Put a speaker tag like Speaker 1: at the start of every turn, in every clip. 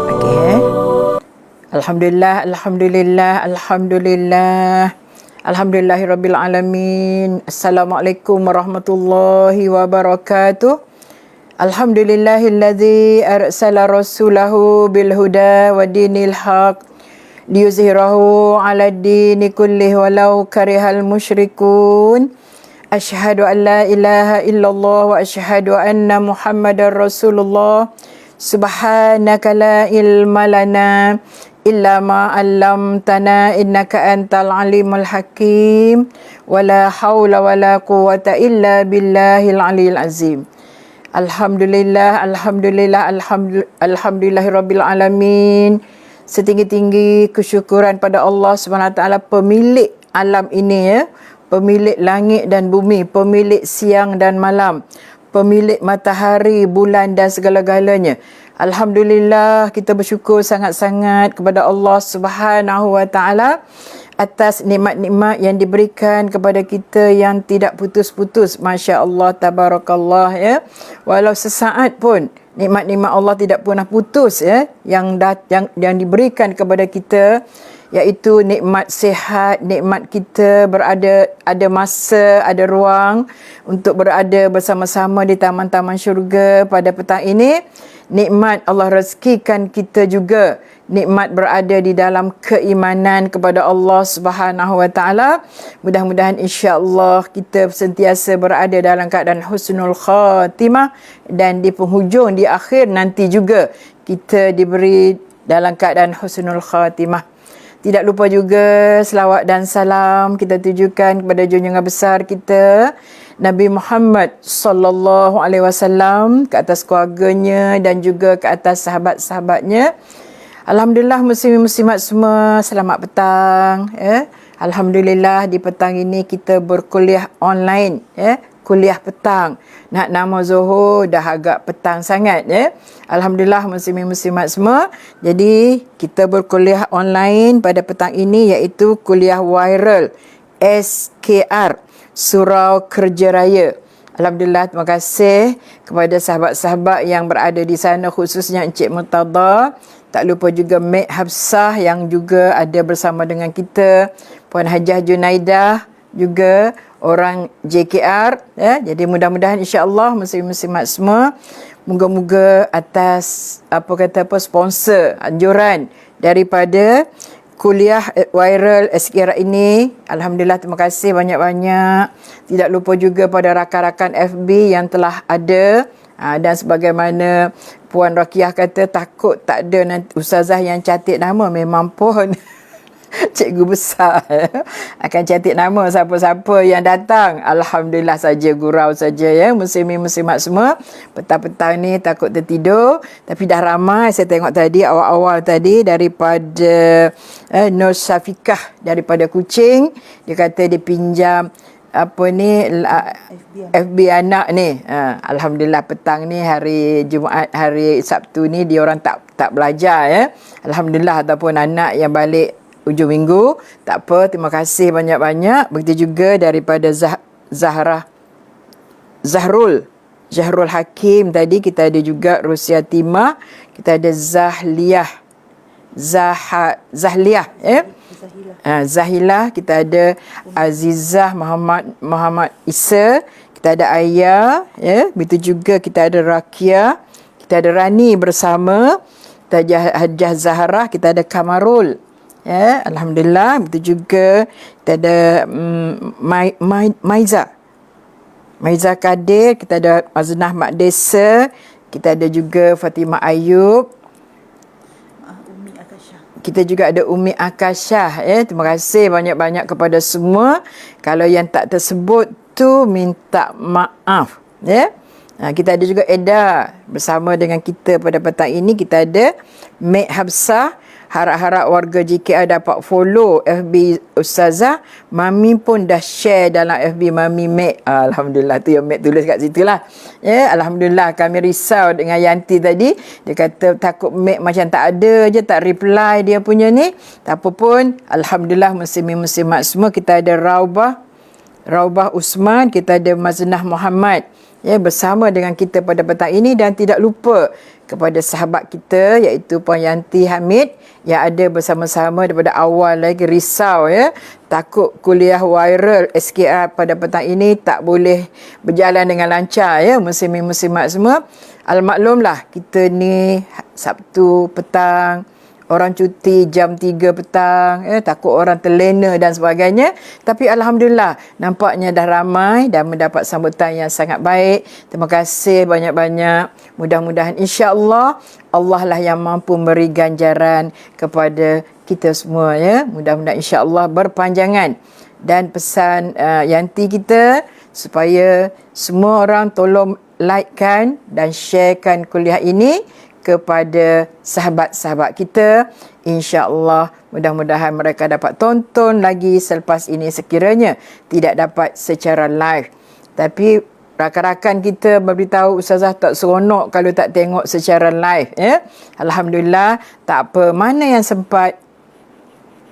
Speaker 1: Okey. Alhamdulillah, alhamdulillah, alhamdulillah. Alhamdulillahirabbil alamin. Assalamualaikum warahmatullahi wabarakatuh. Alhamdulillahilladzi arsala rasulahu bil huda wa dinil haq liyuzhirahu 'ala ad-dini kullihi walau karihal musyrikun. Asyhadu an la ilaha illallah wa asyhadu anna Muhammadar Rasulullah. Subhanaka la ilma lana illa ma 'allamtana innaka antal alimul hakim. Wala haula wala quwwata illa billahil aliyil azim. Alhamdulillah, alhamdulillah, alhamdulillahirabbil alamin. Setinggi-tinggi kesyukuran pada Allah SWT, pemilik alam ini, ya. Pemilik langit dan bumi, pemilik siang dan malam, pemilik matahari, bulan dan segala-galanya. Alhamdulillah, kita bersyukur sangat-sangat kepada Allah Subhanahu Wa Taala atas nikmat-nikmat yang diberikan kepada kita yang tidak putus-putus. Masya Allah, tabarakallah, ya. Walau sesaat pun nikmat-nikmat Allah tidak pernah putus, ya, yang diberikan kepada kita, iaitu nikmat sihat, nikmat kita ada masa, ada ruang untuk berada bersama-sama di taman-taman syurga pada petang ini. Nikmat Allah rezekikan kita juga nikmat berada di dalam keimanan kepada Allah Subhanahu Wa Taala. Mudah-mudahan insya-Allah kita sentiasa berada dalam keadaan husnul khatimah, dan di penghujung, di akhir nanti juga kita diberi dalam keadaan husnul khatimah. Tidak lupa juga selawat dan salam kita tujukan kepada junjungan besar kita Nabi Muhammad sallallahu alaihi wasallam, ke atas keluarganya dan juga ke atas sahabat-sahabatnya. Alhamdulillah, muslimin-muslimat semua, selamat petang, ya. Alhamdulillah, di petang ini kita berkuliah online, ya. Kuliah petang. Nak nama Zuhur dah agak petang sangat, ya. Alhamdulillah, muslimin-muslimat semua. Jadi kita berkuliah online pada petang ini, iaitu kuliah viral SKR, Surau Kerja Raya. Alhamdulillah, terima kasih kepada sahabat-sahabat yang berada di sana, khususnya Encik Murtada. Tak lupa juga Mek Hafsah yang juga ada bersama dengan kita, Puan Hajah Junaidah juga, orang JKR, ya. Jadi mudah-mudahan insya-Allah muslim-muslimat semua, moga-moga atas sponsor anjuran daripada kuliah viral SKR ini, alhamdulillah, terima kasih banyak-banyak. Tidak lupa juga pada rakan-rakan FB yang telah ada, dan sebagaimana Puan Rakiah kata, takut tak ada nanti ustazah yang cantik nama. Memang pun cikgu besar akan cantik nama siapa-siapa yang datang. Alhamdulillah saja, gurau saja, ya. Muslimin-muslimat semua, petang-petang ni takut tertidur, tapi dah ramai. Saya tengok tadi awal-awal tadi daripada Nur Syafiqah daripada Kuching, dia kata dia pinjam FB anak ni. Alhamdulillah, petang ni hari Jumaat, hari Sabtu ni dia orang tak belajar, ya. Alhamdulillah, ataupun anak yang balik hujung minggu, tak apa, terima kasih banyak-banyak. Begitu juga daripada Zahrul Hakim tadi, kita ada juga Rusia Timah, kita ada Zahliyah, ya. Zahilah, kita ada Azizah Muhammad Isa, kita ada Ayah, ya. Begitu juga kita ada Rakia, kita ada Rani bersama, kita ada Hajah Zahrah, kita ada Kamarul, ya. Alhamdulillah. Begitu juga kita ada Maiza Kadir, kita ada Aznah Mak Desa, kita ada juga Fatimah Ayub, kita juga ada Umi Akasyah, ya. Terima kasih banyak-banyak kepada semua. Kalau yang tak tersebut tu minta maaf, ya. Kita ada juga Eda bersama dengan kita pada petang ini. Kita ada Mek Hafsah. Harap-harap warga JKR dapat follow FB Ustazah. Mami pun dah share dalam FB Mami Mek. Alhamdulillah, tu yang Mek tulis kat situ lah, ya. Alhamdulillah, kami risau dengan Yanti tadi. Dia kata takut Mek macam tak ada je, tak reply dia punya ni. Tak apa pun, alhamdulillah, muslimin-muslimat semua. Kita ada Raubah Raubah Usman, kita ada Maznah Muhammad ya, bersama dengan kita pada petang ini. Dan tidak lupa kepada sahabat kita iaitu Puan Yanti Hamid yang ada bersama-sama daripada awal lagi, risau ya, takut kuliah viral SKR pada petang ini tak boleh berjalan dengan lancar ya, muslimin-muslimat semua. Al-maklumlah kita ni Sabtu petang, orang cuti jam 3 petang, takut orang terlena dan sebagainya. Tapi Alhamdulillah, nampaknya dah ramai dan mendapat sambutan yang sangat baik. Terima kasih banyak-banyak. Mudah-mudahan insya-Allah Allah lah yang mampu memberi ganjaran kepada kita semua ya. Mudah-mudahan insya-Allah berpanjangan. Dan pesan Yanti kita supaya semua orang tolong likekan dan sharekan kuliah ini kepada sahabat-sahabat kita. InsyaAllah mudah-mudahan mereka dapat tonton lagi selepas ini sekiranya tidak dapat secara live. Tapi rakan-rakan kita beritahu Ustazah tak seronok kalau tak tengok secara live ya. Alhamdulillah, tak apa, mana yang sempat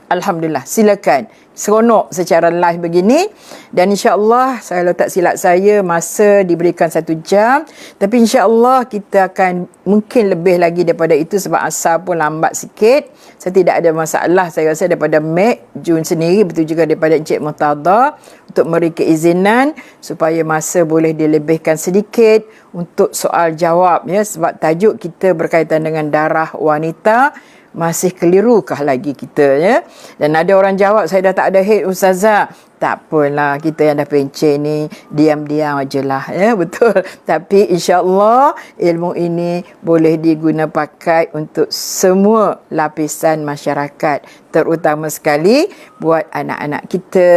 Speaker 1: Alhamdulillah, silakan. Seronok secara live begini. Dan insya-Allah, kalau tak silap saya, masa diberikan 1 jam. Tapi insya-Allah kita akan mungkin lebih lagi daripada itu sebab asal pun lambat sikit. Saya tidak ada masalah, saya rasa daripada Mek Jun sendiri, betul juga daripada Encik Murtada untuk memberi keizinan supaya masa boleh dilebihkan sedikit untuk soal jawab ya, sebab tajuk kita berkaitan dengan darah wanita. Masih kelirukah lagi kita ya? Dan ada orang jawab, saya dah tak ada head Ustazah. Tak apalah, kita yang dah pencen ni diam-diam ajalah ya, betul. Tapi insya-Allah ilmu ini boleh diguna pakai untuk semua lapisan masyarakat, terutama sekali buat anak-anak kita,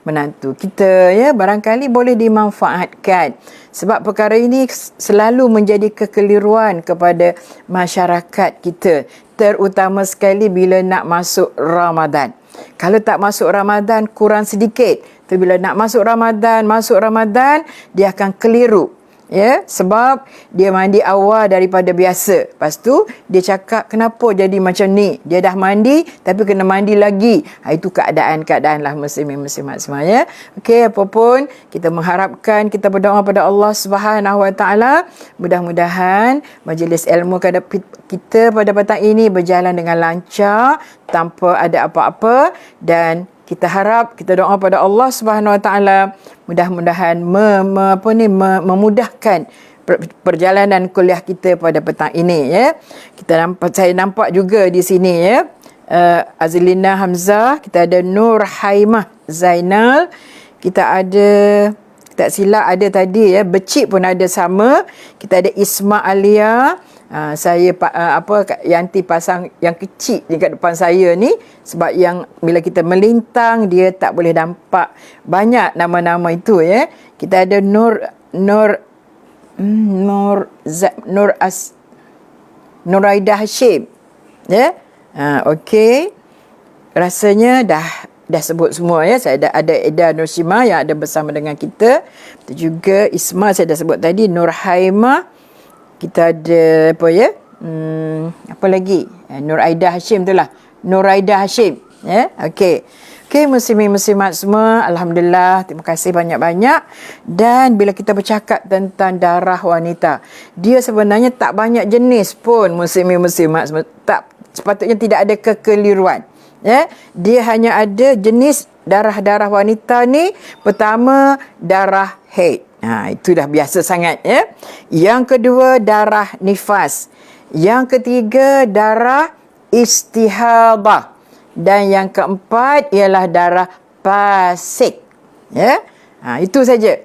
Speaker 1: menantu kita ya, barangkali boleh dimanfaatkan. Sebab perkara ini selalu menjadi kekeliruan kepada masyarakat kita, terutama sekali bila nak masuk Ramadan. Kalau tak masuk Ramadan kurang sedikit. Tapi bila nak masuk Ramadan, dia akan keliru. Ya, sebab dia mandi awal daripada biasa. Lepas tu dia cakap kenapa jadi macam ni? Dia dah mandi tapi kena mandi lagi. Itu keadaan-keadaan lah muslimin-muslimat semua ya. Okey, apapun kita mengharapkan, kita berdoa pada Allah Subhanahu Wa Taala, mudah-mudahan majlis ilmu kita pada petang ini berjalan dengan lancar tanpa ada apa-apa. Dan kita harap, kita doa pada Allah Subhanahu Wa Taala mudah-mudahan memudahkan perjalanan kuliah kita pada petang ini ya. Saya nampak juga di sini ya, Azlina Hamzah, kita ada Nur Haimah Zainal, kita ada, tak silap ada tadi ya, Becik pun ada sama, kita ada Isma Alia. Saya Yanti pasang yang kecil dekat depan saya ni sebab yang bila kita melintang dia tak boleh nampak banyak nama-nama itu ya. Kita ada Nuraidah Hashim ya. Okey, rasanya dah sebut semua ya. Saya ada Eda Nurshima yang ada bersama dengan kita. Betul juga Isma saya dah sebut tadi, Nur Haimah. Kita ada apa ya? Apa lagi? Nur Aidah Hashim tu lah. Nur Aidah Hashim. Ya, okey. Okey, muslimin-muslimat semua, alhamdulillah, terima kasih banyak-banyak. Dan bila kita bercakap tentang darah wanita, dia sebenarnya tak banyak jenis pun muslimin-muslimat semua. Tak, sepatutnya tidak ada kekeliruan. Ya, dia hanya ada jenis darah-darah wanita ni. Pertama, darah haid. Itu dah biasa sangat ya. Yang kedua, darah nifas. Yang ketiga, darah istihadah. Dan yang keempat ialah darah fasik. Ya. Itu saja.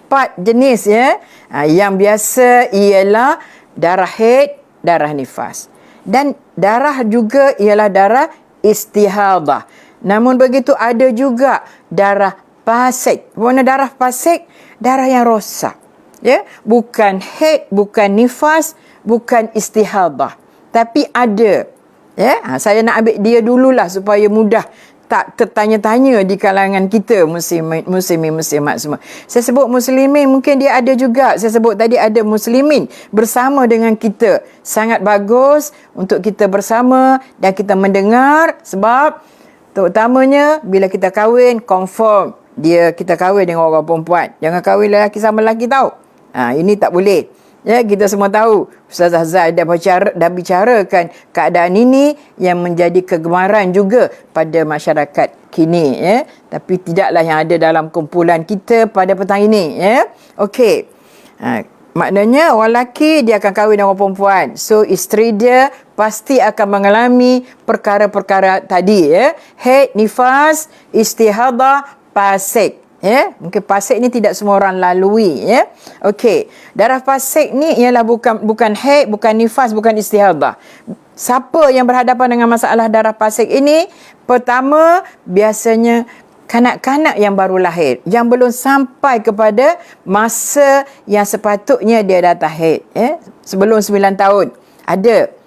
Speaker 1: 4 jenis ya. Yang biasa ialah darah haid, darah nifas. Dan darah juga ialah darah istihadah. Namun begitu ada juga darah fasik. Mana darah fasik? Darah yang rosak. Ya, bukan haid, bukan nifas, bukan istihadah. Tapi ada. Ya, saya nak ambil dia dululah supaya mudah tak tertanya-tanya di kalangan kita muslimin-muslimat semua. Saya sebut muslimin, mungkin dia ada juga. Saya sebut tadi ada muslimin bersama dengan kita. Sangat bagus untuk kita bersama dan kita mendengar, sebab terutamanya bila kita kahwin, confirm kita kahwin dengan orang perempuan. Jangan kahwin lelaki sama lelaki tau. Ini tak boleh. Ya, kita semua tahu Ustazah Zai dah bicarakan keadaan ini yang menjadi kegemaran juga pada masyarakat kini, ya. Tapi tidaklah yang ada dalam kumpulan kita pada petang ini, ya. Okey. Maknanya orang lelaki dia akan kahwin dengan orang perempuan. So isteri dia pasti akan mengalami perkara-perkara tadi, ya. Haid, nifas, istihadah, fasik. Ya, mungkin fasik ni tidak semua orang lalui, ya. Okey, darah fasik ni ialah bukan haid, bukan nifas, bukan istihadah. Siapa yang berhadapan dengan masalah darah fasik ini? Pertama, biasanya kanak-kanak yang baru lahir, yang belum sampai kepada masa yang sepatutnya dia datang haid, ya. Sebelum 9 tahun. Ada.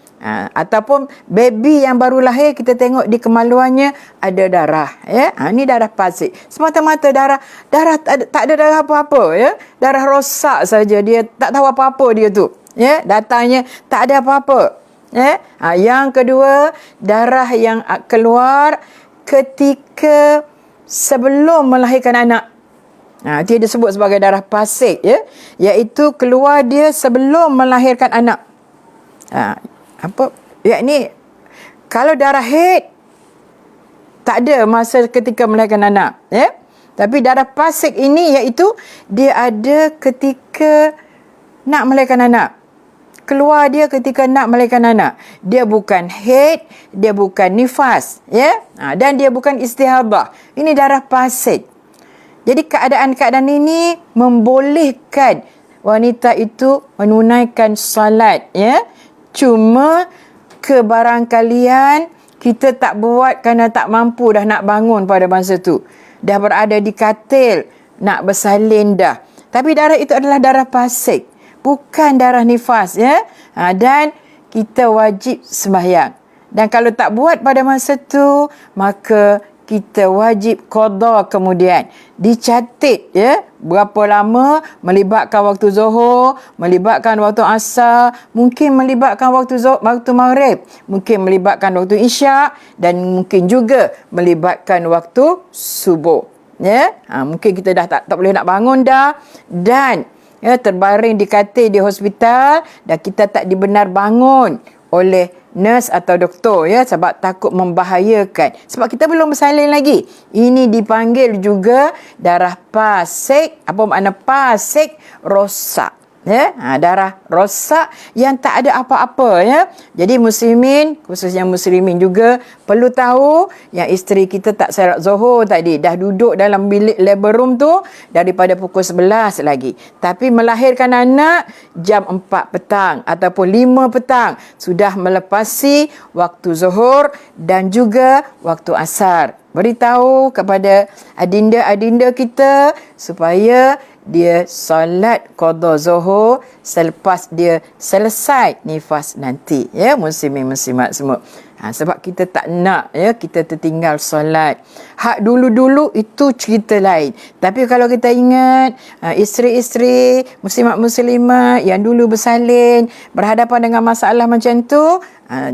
Speaker 1: Ataupun baby yang baru lahir, kita tengok di kemaluannya ada darah, ya. Ini darah fasik. Semata-mata darah tak ada darah apa-apa, ya. Darah rosak saja, dia tak tahu apa-apa dia tu, ya. Datangnya tak ada apa-apa, ya. Yang kedua, darah yang keluar ketika sebelum melahirkan anak. Dia disebut sebagai darah fasik, ya. Iaitu keluar dia sebelum melahirkan anak. Yakni kalau darah haid tak ada masa ketika melahirkan anak, ya. Tapi darah fasik ini iaitu dia ada ketika nak melahirkan anak. Keluar dia ketika nak melahirkan anak. Dia bukan haid, dia bukan nifas, ya. Dan dia bukan istihadah. Ini darah fasik. Jadi keadaan-keadaan ini membolehkan wanita itu menunaikan salat, ya. Cuma kebarangkalian kita tak buat kerana tak mampu dah nak bangun pada masa tu. Dah berada di katil, nak bersalin dah. Tapi darah itu adalah darah fasik, bukan darah nifas, ya. Dan kita wajib sembahyang. Dan kalau tak buat pada masa tu, maka kita wajib qada kemudian. Dicatat, ya, berapa lama melibatkan waktu Zuhur, melibatkan waktu Asar, mungkin melibatkan waktu Maghrib, mungkin melibatkan waktu Isyak, dan mungkin juga melibatkan waktu Subuh, ya. Mungkin kita dah tak boleh nak bangun dah, dan terbaring di katil di hospital, dan kita tak dibenar bangun oleh nurse atau doktor, ya, sebab takut membahayakan. Sebab kita belum bersalin lagi. Ini dipanggil juga darah fasik. Apa makna fasik? Rosak. Ya, darah rosak yang tak ada apa-apa, ya. Jadi muslimin, khususnya muslimin juga perlu tahu yang isteri kita tak solat Zuhur tadi, dah duduk dalam bilik labor room tu daripada pukul 11 lagi. Tapi melahirkan anak jam 4 petang ataupun 5 petang, sudah melepasi waktu Zuhur dan juga waktu Asar. Beritahu kepada adinda-adinda kita supaya dia solat qada Zuhur selepas dia selesai nifas nanti, ya, muslimin muslimat semua. Sebab kita tak nak, ya, kita tertinggal solat. Hak dulu-dulu itu cerita lain. Tapi kalau kita ingat isteri-isteri muslimat-muslimat yang dulu bersalin, berhadapan dengan masalah macam tu,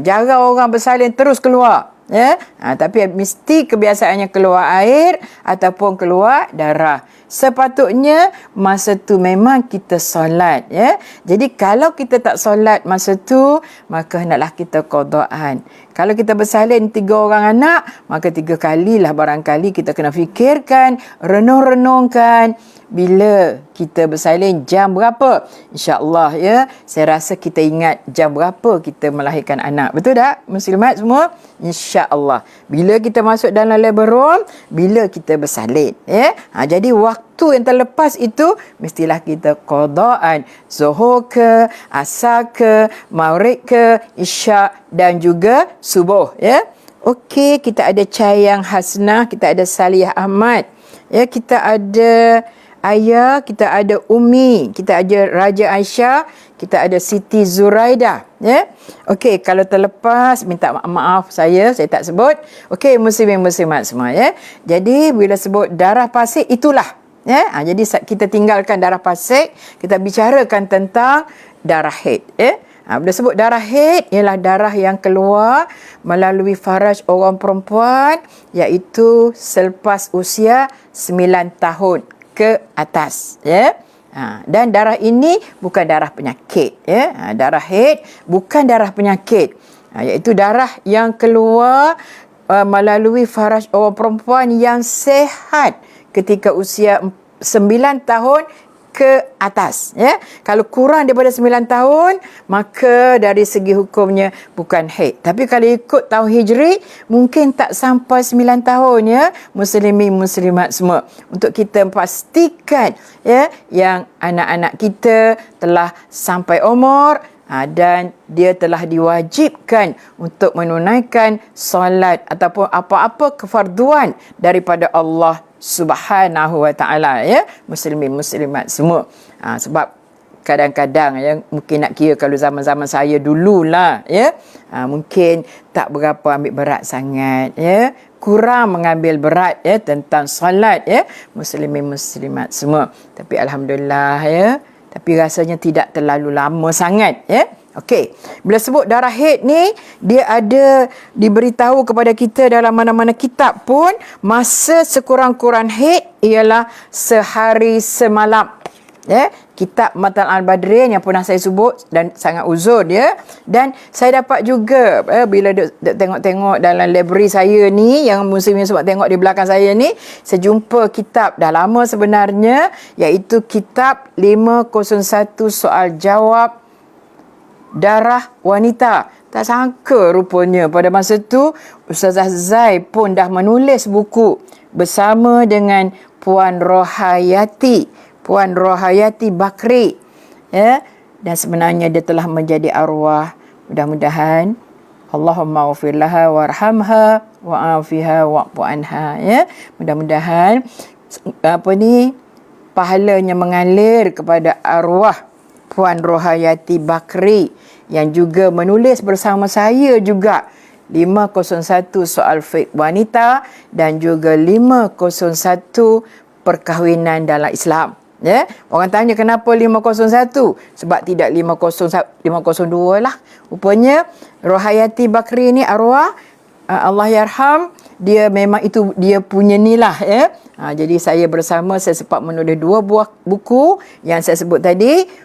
Speaker 1: jarang orang bersalin terus keluar, ya. Tapi mesti kebiasaannya keluar air ataupun keluar darah. Sepatutnya masa tu memang kita solat, ya. Jadi kalau kita tak solat masa tu, maka hendaklah kita qadaan. Kalau kita bersalin 3 orang anak, maka 3 kalilah barangkali kita kena fikirkan, renung-renungkan bila kita bersalin jam berapa. InsyaAllah, ya, saya rasa kita ingat jam berapa kita melahirkan anak. Betul tak muslimat semua? InsyaAllah. Bila kita masuk dalam labor room, bila kita bersalin, ya. Jadi waktu yang terlepas itu mestilah kita qadaan. Zuhur ke, Asar ke, Maghrib ke, Isyak dan juga Subuh, ya. Okey, kita ada Cayang Hasnah, kita ada Salih Ahmad, ya, kita ada Ayah, kita ada Umi, kita ada Raja Aisyah, kita ada Siti Zuraidah, ya. Okey, kalau terlepas minta maaf saya tak sebut. Okey, muslimin muslimat semua, ya. Jadi bila sebut darah fasik itulah, ya. Jadi kita tinggalkan darah fasik, kita bicarakan tentang darah haid, ya. Bila sebut darah haid ialah darah yang keluar melalui faraj orang perempuan, iaitu selepas usia 9 tahun ke atas, ya. Dan darah ini bukan darah penyakit, ya. Darah haid bukan darah penyakit, iaitu darah yang keluar melalui faraj orang perempuan yang sehat ketika usia 9 tahun ke atas, ya. Kalau kurang daripada 9 tahun, maka dari segi hukumnya bukan haid. Tapi kalau ikut tahun Hijri, mungkin tak sampai 9 tahun, ya, muslimin muslimat semua. Untuk kita pastikan, ya, yang anak-anak kita telah sampai umur dan dia telah diwajibkan untuk menunaikan solat ataupun apa-apa kefarduan daripada Allah Subhanahu wa ta'ala, ya, muslimin muslimat semua. Sebab kadang-kadang, ya, mungkin nak kira kalau zaman-zaman saya dululah, ya, mungkin tak berapa ambil berat sangat, ya, kurang mengambil berat, ya, tentang solat, ya, muslimin muslimat semua. Tapi alhamdulillah, ya, tapi rasanya tidak terlalu lama sangat, ya. Okey, bila sebut darah haid ni, dia ada diberitahu kepada kita dalam mana-mana kitab pun, masa sekurang-kurang haid ialah sehari semalam. Ya, kitab Matan Al-Badrin yang pernah saya sebut dan sangat uzur dia. Dan saya dapat juga bila tengok-tengok dalam library saya ni, yang muslimin sebab tengok di belakang saya ni, saya jumpa kitab dah lama sebenarnya, iaitu kitab 501 soal jawab darah wanita. Tak sangka rupanya pada masa tu Ustazah Zai pun dah menulis buku bersama dengan Puan Rohayati Bakri, ya. Dan sebenarnya dia telah menjadi arwah. Mudah-mudahan Allahumma ghfir laha warhamha wa'afiha wa'fu anha, ya. Mudah-mudahan pahalanya mengalir kepada arwah Puan Rohayati Bakri yang juga menulis bersama saya juga 501 soal fiqh wanita dan juga 501 perkahwinan dalam Islam, ya. Orang tanya kenapa 501? Sebab tidak 502 lah. Rupanya Rohayati Bakri ni arwah Allah yarham, dia memang itu dia punya ni lah, ya. Jadi saya sempat menulis 2 buah buku yang saya sebut tadi,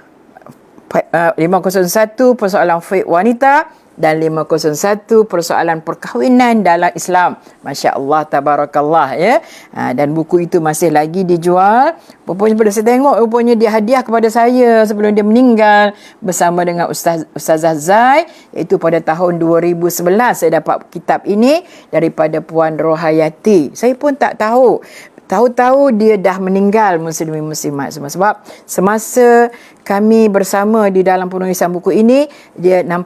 Speaker 1: 501 persoalan fiqh wanita dan 501 persoalan perkahwinan dalam Islam. Masya Allah, tabarakallah, ya. Dan buku itu masih lagi dijual. Rupanya pada saya tengok, rupanya dia hadiah kepada saya sebelum dia meninggal bersama dengan Ustazah Zai, iaitu pada tahun 2011 saya dapat kitab ini daripada Puan Rohayati. Saya pun tak tahu. Tahu-tahu dia dah meninggal, muslimin muslimat semua. Sebab semasa kami bersama di dalam penulisan buku ini,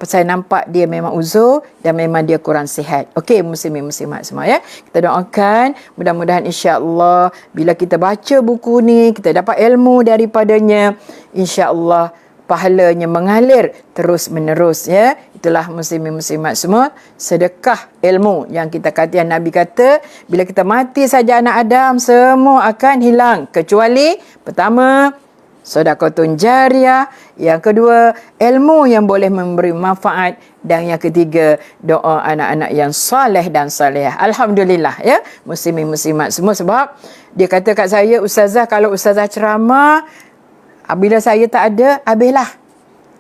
Speaker 1: saya nampak dia memang uzur dan memang dia kurang sihat. Okey, muslimin muslimat semua, ya. Kita doakan mudah-mudahan insya-Allah bila kita baca buku ni, kita dapat ilmu daripadanya, insya-Allah pahalanya mengalir terus menerus, ya. Itulah muslimin muslimat semua, sedekah ilmu yang kita kata, yang Nabi kata bila kita mati saja anak Adam semua akan hilang kecuali pertama sedekahun jariyah, yang kedua ilmu yang boleh memberi manfaat, dan yang ketiga doa anak-anak yang soleh dan salihah. Alhamdulillah, ya, muslimin muslimat semua. Sebab dia kata kat saya, ustazah, kalau ustazah ceramah bila saya tak ada, habislah.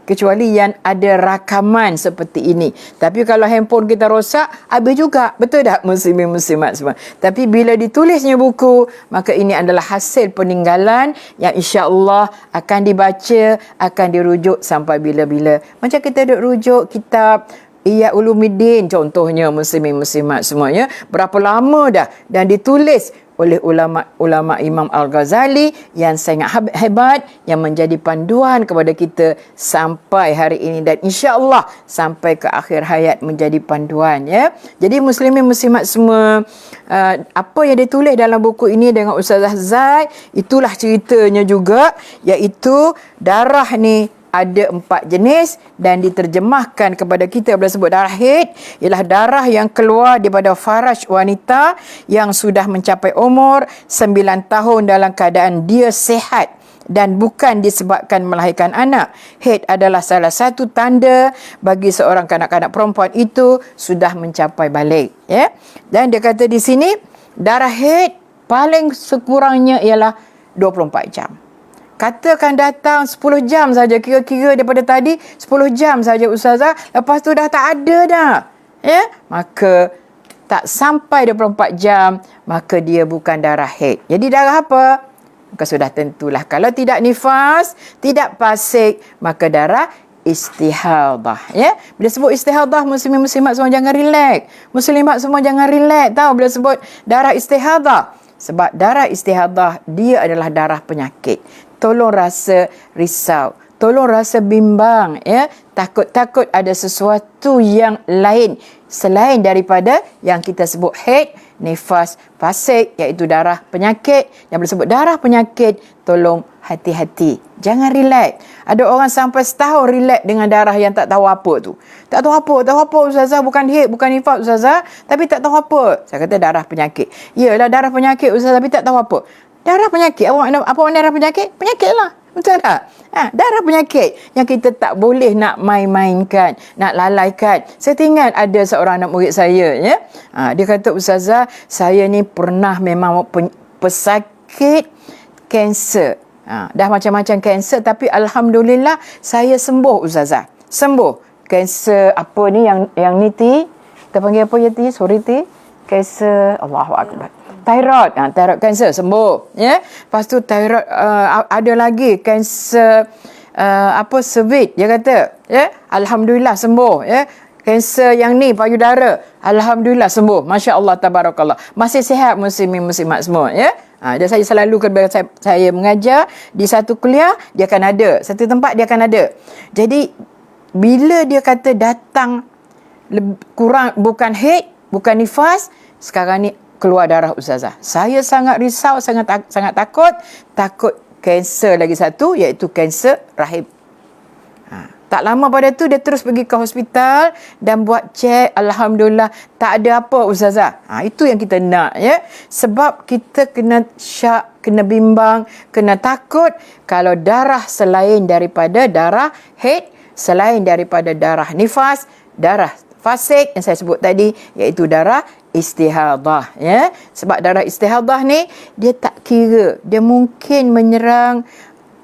Speaker 1: Kecuali yang ada rakaman seperti ini. Tapi kalau handphone kita rosak, habis juga. Betul tak, muslimin muslimat semua? Tapi bila ditulisnya buku, maka ini adalah hasil peninggalan yang insya-Allah akan dibaca, akan dirujuk sampai bila-bila. Macam kita duk rujuk kitab Ihya Ulumuddin contohnya, muslimin muslimat semuanya. Berapa lama dah dan ditulis oleh ulama Imam Al-Ghazali yang sangat hebat, yang menjadi panduan kepada kita sampai hari ini dan insya-Allah sampai ke akhir hayat menjadi panduan, ya. Jadi muslimin muslimat semua, apa yang ditulis dalam buku ini dengan Ustazah Zai, itulah ceritanya juga, iaitu darah ni ada 4 jenis dan diterjemahkan kepada kita bila sebut darah haid ialah darah yang keluar daripada faraj wanita yang sudah mencapai umur 9 tahun dalam keadaan dia sihat dan bukan disebabkan melahirkan anak. Haid adalah salah satu tanda bagi seorang kanak-kanak perempuan itu sudah mencapai balik. Ya? Dan dia kata di sini, darah haid paling sekurangnya ialah 24 jam. Katakan datang 10 jam saja, kira-kira daripada tadi 10 jam saja ustazah, lepas tu dah tak ada dah. Ya? Maka tak sampai 24 jam, maka dia bukan darah haid. Jadi darah apa? Maka sudah tentulah. Kalau tidak nifas, tidak fasik, maka darah istihadah. Ya? Bila sebut istihadah, muslimin-muslimat semua jangan relax. Muslimat semua jangan relax. Tahu bila sebut darah istihadah. Sebab darah istihadah, dia adalah darah penyakit. Tolong rasa risau, tolong rasa bimbang, ya, takut-takut ada sesuatu yang lain selain daripada yang kita sebut haid, nifas, fasik, iaitu darah penyakit. Yang disebut darah penyakit, tolong hati-hati, jangan relax. Ada orang sampai setahun relax dengan darah yang tak tahu apa tu. Tak tahu apa ustazah, bukan haid, bukan nifas ustazah, tapi tak tahu apa. Saya kata darah penyakit. Yalah darah penyakit ustazah, tapi tak tahu apa. Darah penyakit, apa makna darah penyakit? Penyakit lah, betul tak? Darah penyakit yang kita tak boleh nak main-mainkan, nak lalaikan. Saya ingat ada seorang anak murid saya, ya. Dia kata, ustazah, saya ni pernah memang pesakit kanser. Dah macam-macam kanser, tapi alhamdulillah saya sembuh ustazah. Sembuh. Kanser apa ni yang ni Ti? Kita panggil apa ya Ti? Sorry Ti. Kanser, Allahu Akbar. Thyroid, thyroid kanser sembuh, ya. Lepas tu thyroid ada lagi kanser cervix, dia kata, ya. Alhamdulillah sembuh, ya. Kanser yang ni payudara, alhamdulillah sembuh. Masya-Allah tabarakallah. Masih sihat muslimin muslimat semua, ya. Dan saya selalu saya mengajar di satu kuliah, dia akan ada, satu tempat dia akan ada. Jadi bila dia kata datang kurang, bukan haid, bukan nifas, sekarang ni keluar darah ustazah. Saya sangat risau, sangat takut kanser lagi satu, iaitu kanser rahim. Tak lama pada tu dia terus pergi ke hospital dan buat cek, alhamdulillah tak ada apa ustazah. Itu yang kita nak, ya. Sebab kita kena syak, kena bimbang, kena takut kalau darah selain daripada darah haid, selain daripada darah nifas, darah fasik yang saya sebut tadi, iaitu darah istihadah, ya. Sebab darah istihadah ni dia tak kira, dia mungkin menyerang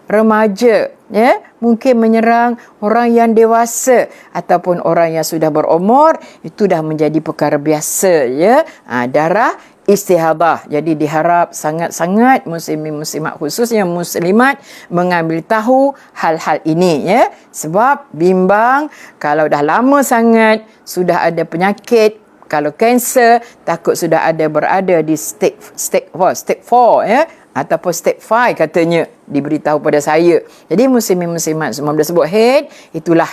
Speaker 1: remaja, ya, mungkin menyerang orang yang dewasa ataupun orang yang sudah berumur, itu dah menjadi perkara biasa, ya. Darah istihadah. Jadi diharap sangat-sangat muslimin muslimat, khususnya muslimat, mengambil tahu hal-hal ini, ya. Sebab bimbang kalau dah lama sangat sudah ada penyakit. Kalau kanser, takut sudah ada berada di stage 4, ya, ataupun stage 5 katanya diberitahu pada saya. Jadi muslimin muslimat semua bila sebut haid, itulah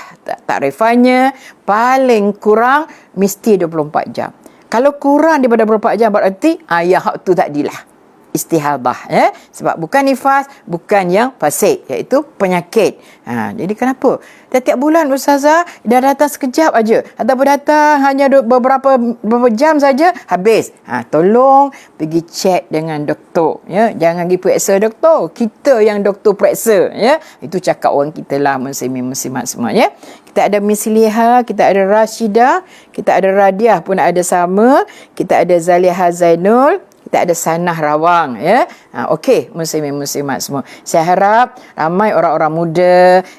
Speaker 1: takrifanya, paling kurang mesti 24 jam. Kalau kurang daripada 24 jam berarti yang hak tu tadilah istihadah, ya. Sebab bukan nifas, bukan yang fasik, iaitu penyakit. Jadi kenapa tiap bulan ustazah dah datang sekejap aja ataupun datang hanya beberapa jam saja habis? Tolong pergi cek dengan doktor, ya. Jangan pergi periksa doktor, kita yang doktor periksa, ya. Itu cakap orang kita lah, muslimin muslimat semua, ya. Kita ada Miss Liha, kita ada Rashidah, kita ada Radiah pun ada sama, kita ada Zaliha Zainul, kita ada Sanah Rawang, ya. Okey, muslimin muslimat semua. Saya harap ramai orang-orang muda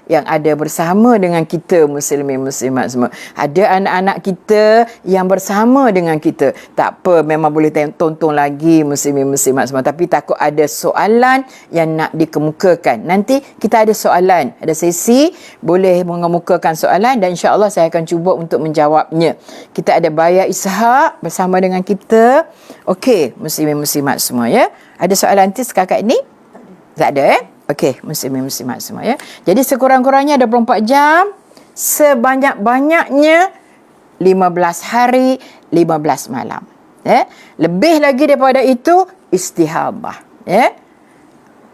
Speaker 1: yang ada bersama dengan kita, muslimin muslimat semua. Ada anak-anak kita yang bersama dengan kita. Tak apa, memang boleh tonton lagi muslimin muslimat semua, tapi takut ada soalan yang nak dikemukakan. Nanti kita ada soalan, ada sesi boleh mengemukakan soalan dan insya-Allah saya akan cuba untuk menjawabnya. Kita ada Baya Ishak bersama dengan kita. Okey, muslimin muslimat semua, ya. Ada soalan nanti setakat ini? Tak ada, Okey, muslimin muslimat semua, ya. Jadi sekurang-kurangnya ada 24 jam, sebanyak-banyaknya 15 hari, 15 malam. Ya. Lebih lagi daripada itu istihadah, ya.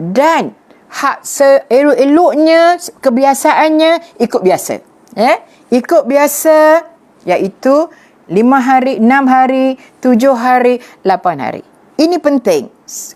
Speaker 1: Dan hak seelok-eloknya, kebiasaannya ikut biasa, ya. Ikut biasa, iaitu 5 hari, 6 hari, 7 hari, 8 hari. Ini penting.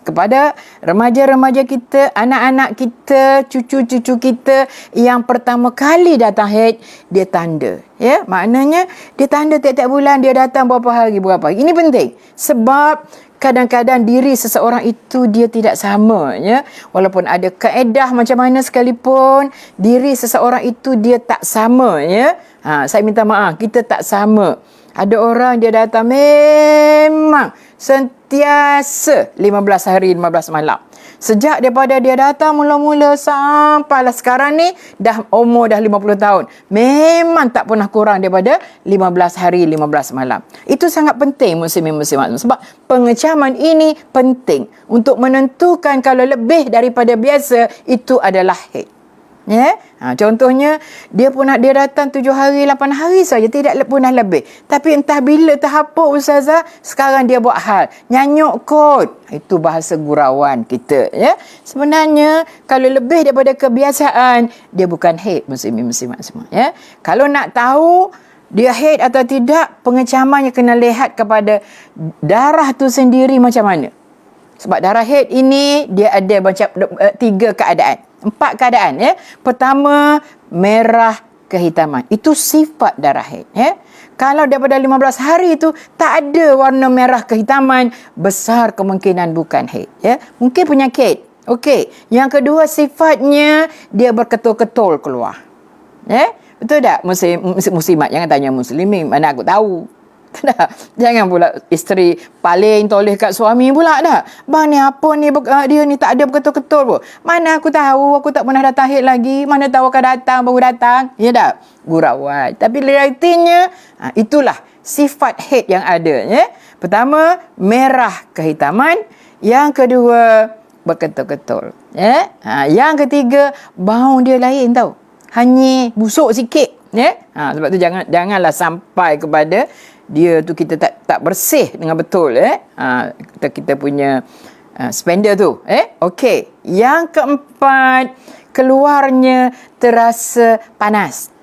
Speaker 1: kepada remaja-remaja kita, anak-anak kita, cucu-cucu kita yang pertama kali datang haid, dia tanda. Ya, maknanya dia tanda tiap-tiap bulan, dia datang berapa hari. Ini penting. Sebab kadang-kadang diri seseorang itu dia tidak sama, ya. Walaupun ada kaedah macam mana sekalipun, diri seseorang itu dia tak sama, ya. Saya minta maaf, kita tak sama. Ada orang dia datang memang sentiasa 15 hari 15 malam. Sejak daripada dia datang mula-mula sampailah sekarang ni dah umur dah 50 tahun. Memang tak pernah kurang daripada 15 hari 15 malam. Itu sangat penting muslimin-muslimat. Sebab pengecaman ini penting untuk menentukan kalau lebih daripada biasa itu adalah haid. Ya, contohnya dia datang 7 hari 8 hari saja, tidak pernah lebih. Tapi entah bila apa ustazah, sekarang dia buat hal nyanyuk kot. Itu bahasa gurauan kita, ya. Sebenarnya kalau lebih daripada kebiasaan, dia bukan haid, muslimin muslimat semua, ya. Kalau nak tahu dia haid atau tidak, pengecamannya kena lihat kepada darah tu sendiri macam mana. Sebab darah haid ini dia ada macam 3 keadaan. 4 keadaan, ya. Pertama, merah kehitaman. Itu sifat darah haid, ya. Kalau daripada 15 hari itu tak ada warna merah kehitaman, besar kemungkinan bukan haid, ya. Mungkin penyakit. Okey. Yang kedua, sifatnya dia berketul-ketul keluar. Ya. Betul tak? Muslimat jangan tanya muslimin, mana aku tahu. Jangan pula isteri paling toleh kat suami pula dah. Bang ni apa ni, dia ni tak ada betul-betul pun. Mana aku tahu, aku tak pernah datang haid lagi. Mana tahu akan datang, baru datang. Ya tak? Gurauan. Tapi realitinya, itulah sifat haid yang ada. Ya? Pertama, merah kehitaman. Yang kedua, berketul-ketul. Ya? Yang ketiga, bau dia lain tau. Hanya busuk sikit. Ya? Sebab tu janganlah sampai kepada dia tu kita tak bersih dengan betul, kita punya spender tu, okey. Yang keempat, keluarnya terasa panas,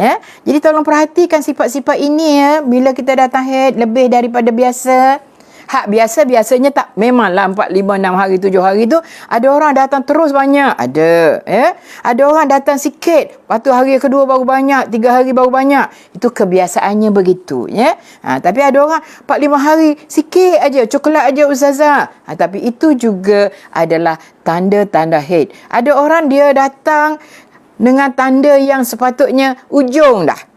Speaker 1: ya. Jadi tolong perhatikan sifat-sifat ini, ya. Bila kita datang haid lebih daripada biasa, hak biasanya tak, memanglah 4, 5, 6 hari, 7 hari tu ada orang datang terus banyak, ada, ya. Ada orang datang sikit, lepas tu hari kedua baru banyak, 3 hari baru banyak. Itu kebiasaannya begitu, ya. Tapi ada orang 4, 5 hari sikit aja, coklat aja ustazah. Tapi itu juga adalah tanda-tanda haid. Ada orang dia datang dengan tanda yang sepatutnya ujung dah.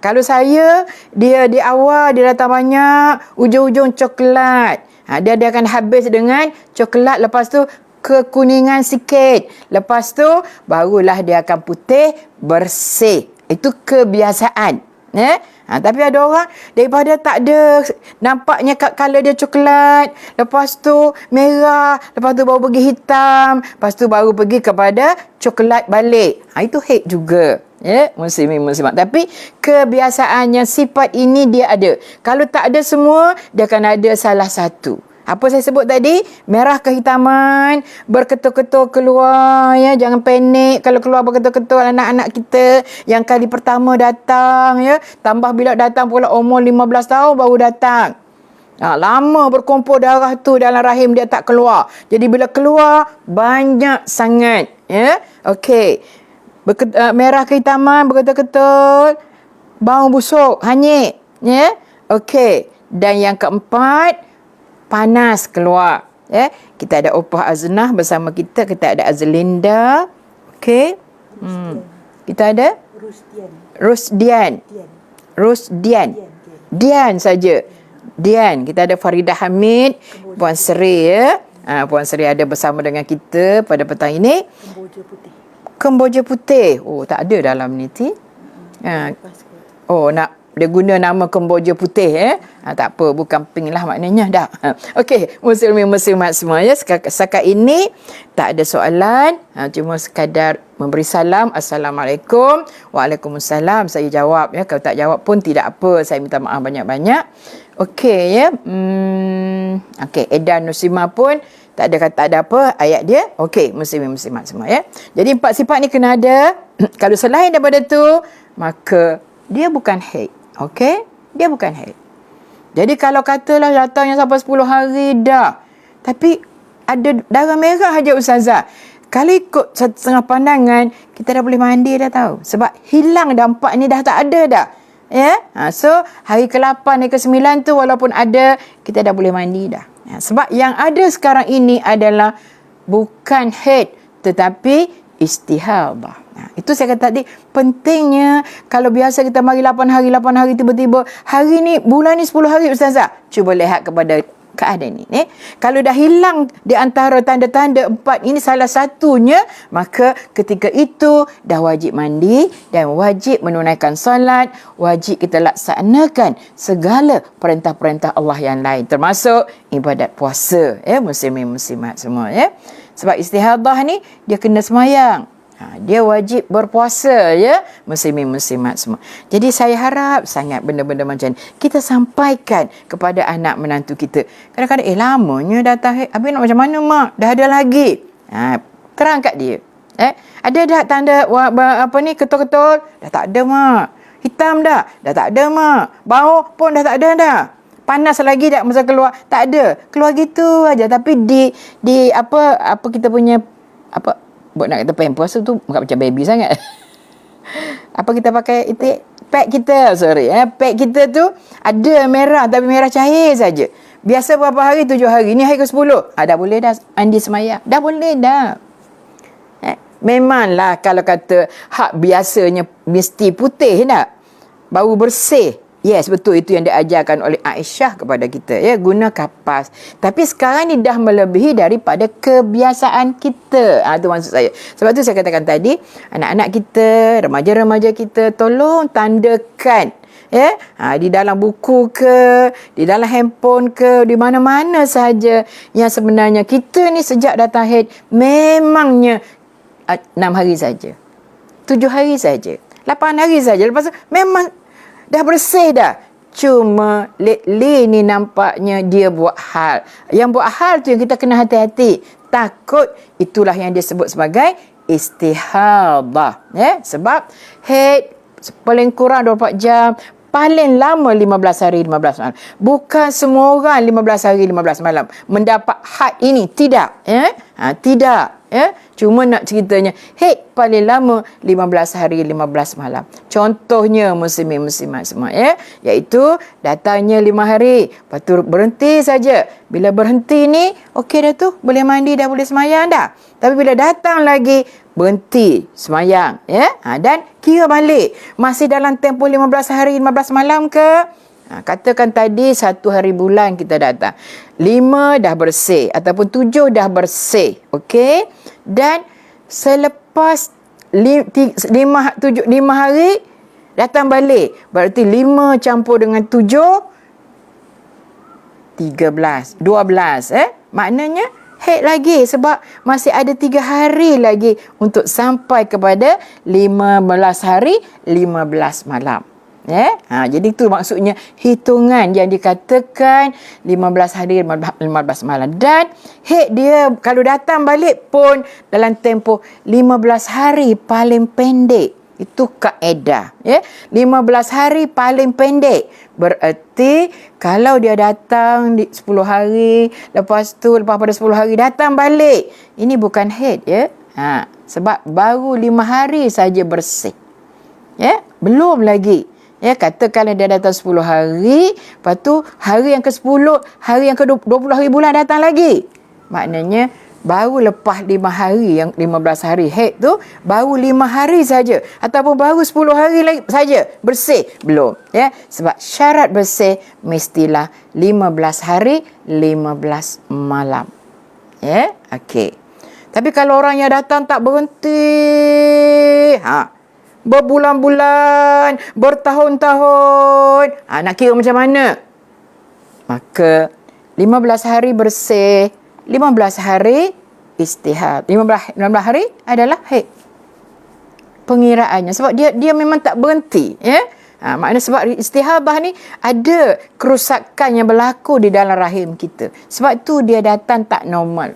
Speaker 1: Kalau saya, dia di awal dia datang banyak, ujung-ujung coklat. Dia akan habis dengan coklat, lepas tu kekuningan sikit. Lepas tu barulah dia akan putih bersih. Itu kebiasaan. Tapi ada orang daripada tak ada, nampaknya color dia coklat, lepas tu merah, lepas tu baru pergi hitam, lepas tu baru pergi kepada coklat balik. Itu haid juga. Ya, muslimin muslimat. Tapi kebiasaannya, sifat ini dia ada. Kalau tak ada semua, dia akan ada salah satu. Apa saya sebut tadi? Merah kehitaman, berketul-ketul keluar, ya. Jangan panik kalau keluar berketul-ketul anak-anak kita yang kali pertama datang, ya. Tambah bila datang pula umur 15 tahun baru datang. Lama berkumpul darah tu dalam rahim dia tak keluar. Jadi bila keluar banyak sangat, ya. Okey. Merah kehitaman, berketul-ketul, bau busuk, hanyut, ya. Okey. Dan yang keempat, panas keluar, ya. Kita ada Opah Aznah bersama kita ada Azlinda. Okey. Kita ada Rusdian. Dian saja. Dian. Kita ada Faridah Hamid, Puan Seri, ya. Puan Seri ada bersama dengan kita pada petang ini. Kemboja putih. Oh, tak ada dalam ni, Ti. Nak dia guna nama kemboja putih, tak apa, bukan pink lah maknanya dah. Okey, muslimin muslimat semua, ya. Setakat ini tak ada soalan, cuma sekadar memberi salam. Assalamualaikum. Waalaikumsalam. Saya jawab, ya. Kalau tak jawab pun tidak apa, saya minta maaf banyak-banyak. Okey, ya. Okey, Edan Nusima pun tak ada apa ayat dia. Okey, muslimin muslimat semua, ya. Jadi 4 sifat ni kena ada. Kalau selain daripada tu, maka dia bukan haid. Okey? Dia bukan haid. Jadi kalau katalah datangnya sampai 10 hari dah, Tapi ada darah merah aja Ustazah. Kalau ikut setengah pandangan, kita dah boleh mandi dah tahu. Sebab hilang dampak ni dah tak ada dah. Ya? So, hari ke-8, hari ke-9 tu walaupun ada, kita dah boleh mandi dah. Sebab yang ada sekarang ini adalah bukan haid, tetapi istihadah. Itu saya kata tadi, pentingnya kalau biasa kita mari 8 hari tiba-tiba, hari ni, bulan ni 10 hari Ustazah. Cuba lihat kepada keadaan ini. Kalau dah hilang di antara tanda-tanda 4 ini salah satunya, maka ketika itu dah wajib mandi dan wajib menunaikan solat, wajib kita laksanakan segala perintah-perintah Allah yang lain, termasuk ibadat puasa, muslimin muslimat semua. Sebab istihadah ni dia kena semayang. Dia wajib berpuasa, muslimin muslimat semua. Jadi saya harap sangat benda-benda macam ni kita sampaikan kepada anak menantu kita. Kadang-kadang lamanya datang, habis nak macam mana mak? Dah ada lagi. Terang kat dia. Ada dah tanda ketul-ketul? Dah tak ada mak. Hitam dah tak ada mak. Bau pun dah tak ada dah. Panas lagi dah masa keluar? Tak ada. Keluar gitu aja. Tapi di apa kita punya buat nak kata pampers tu bukan macam baby sangat. Apa kita pakai itu? Pad kita, pad kita tu ada merah tapi merah cair saja. Biasa berapa hari? 7 hari. Ni hari ke-10. Dah boleh dah mandi semayang. Dah boleh dah. Memanglah kalau kata hak biasanya mesti putih nak. Bau bersih. Yes, betul, itu yang diajarkan oleh Aisyah kepada kita, guna kapas. Tapi sekarang ni dah melebihi daripada kebiasaan kita. Itu maksud saya. Sebab tu saya katakan tadi, anak-anak kita, remaja-remaja kita, tolong tandakan, di dalam buku ke, di dalam handphone ke, di mana-mana sahaja yang sebenarnya kita ni sejak datang haid memangnya 6 hari saja, 7 hari saja, 8 hari saja. Lepas tu memang dah bersih dah. Cuma lately ni nampaknya dia buat hal. Yang buat hal tu yang kita kena hati-hati. Takut itulah yang dia sebut sebagai istihadah. Sebab haid paling kurang 24 jam. Paling lama 15 hari 15 malam. Bukan semua orang 15 hari 15 malam mendapat had ini. Tidak. Tidak. Cuma nak ceritanya, haid paling lama 15 hari 15 malam. Contohnya muslimin muslimat semua, iaitu datangnya 5 hari, lepas tu berhenti saja. Bila berhenti ni, okey dah tu, boleh mandi dah, boleh semayang dah. Tapi bila datang lagi, berhenti semayang, dan kira balik. Masih dalam tempoh 15 hari 15 malam ke? Katakan tadi 1 hari bulan kita datang, 5 dah bersih ataupun 7 dah bersih, okey. Dan selepas 5 hari datang balik, berarti 5 campur dengan 7 13 12, maknanya haid lagi, sebab masih ada 3 hari lagi untuk sampai kepada 15 hari 15 malam. Jadi itu maksudnya hitungan yang dikatakan 15 hari 15 malam. Dan haid dia kalau datang balik pun dalam tempoh 15 hari paling pendek. Itu kaedah, 15 hari paling pendek. Berarti kalau dia datang di 10 hari, lepas pada 10 hari datang balik, ini bukan haid, sebab baru 5 hari saja bersih. Belum lagi. Katakanlah dia datang 10 hari, lepas tu hari yang ke-10, hari yang ke-20 hari bulan datang lagi. Maknanya baru lepas 5 hari, yang 15 hari haid tu, baru 5 hari saja ataupun baru 10 hari lagi saja bersih. Belum, sebab syarat bersih mestilah 15 hari 15 malam. Okey. Tapi kalau orang yang datang tak berhenti, berbulan-bulan, bertahun-tahun, nak kira macam mana? Maka 15 hari bersih, 15 hari istihad, 15 hari adalah haid pengiraannya, sebab dia memang tak berhenti, maknanya sebab istihadah ni ada kerusakan yang berlaku di dalam rahim kita, sebab tu dia datang tak normal.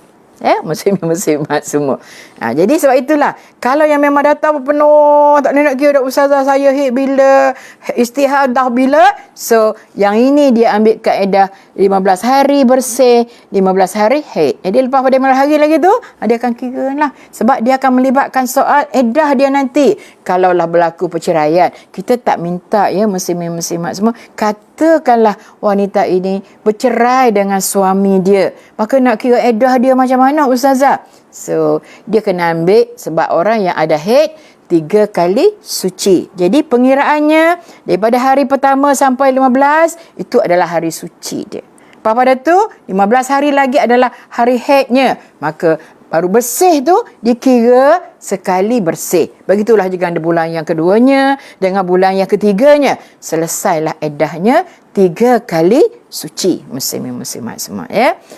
Speaker 1: Muslimat semua. Jadi sebab itulah, kalau yang memang datang penuh, tak nak kira dah ustazah saya haid bila, istihadah bila, so yang ini dia ambil kaedah 15 hari bersih, 15 hari haid. Jadi lepas pada 15 hari lagi tu, dia akan kira lah. Sebab dia akan melibatkan soal edah dia nanti. Kalaulah berlaku perceraian, kita tak minta muslimat semua, katakanlah wanita ini bercerai dengan suami dia, maka nak kira edah dia macam mana ustazah? So dia kena ambil, sebab orang yang ada haid 3 kali suci. Jadi pengiraannya daripada hari pertama sampai 15 itu adalah hari suci dia. Pada tu 15 hari lagi adalah hari haidnya, maka baru bersih tu dikira sekali bersih. Begitulah juga ada bulan yang keduanya dengan bulan yang ketiganya. Selesailah edahnya 3 kali suci. Muslimat semua.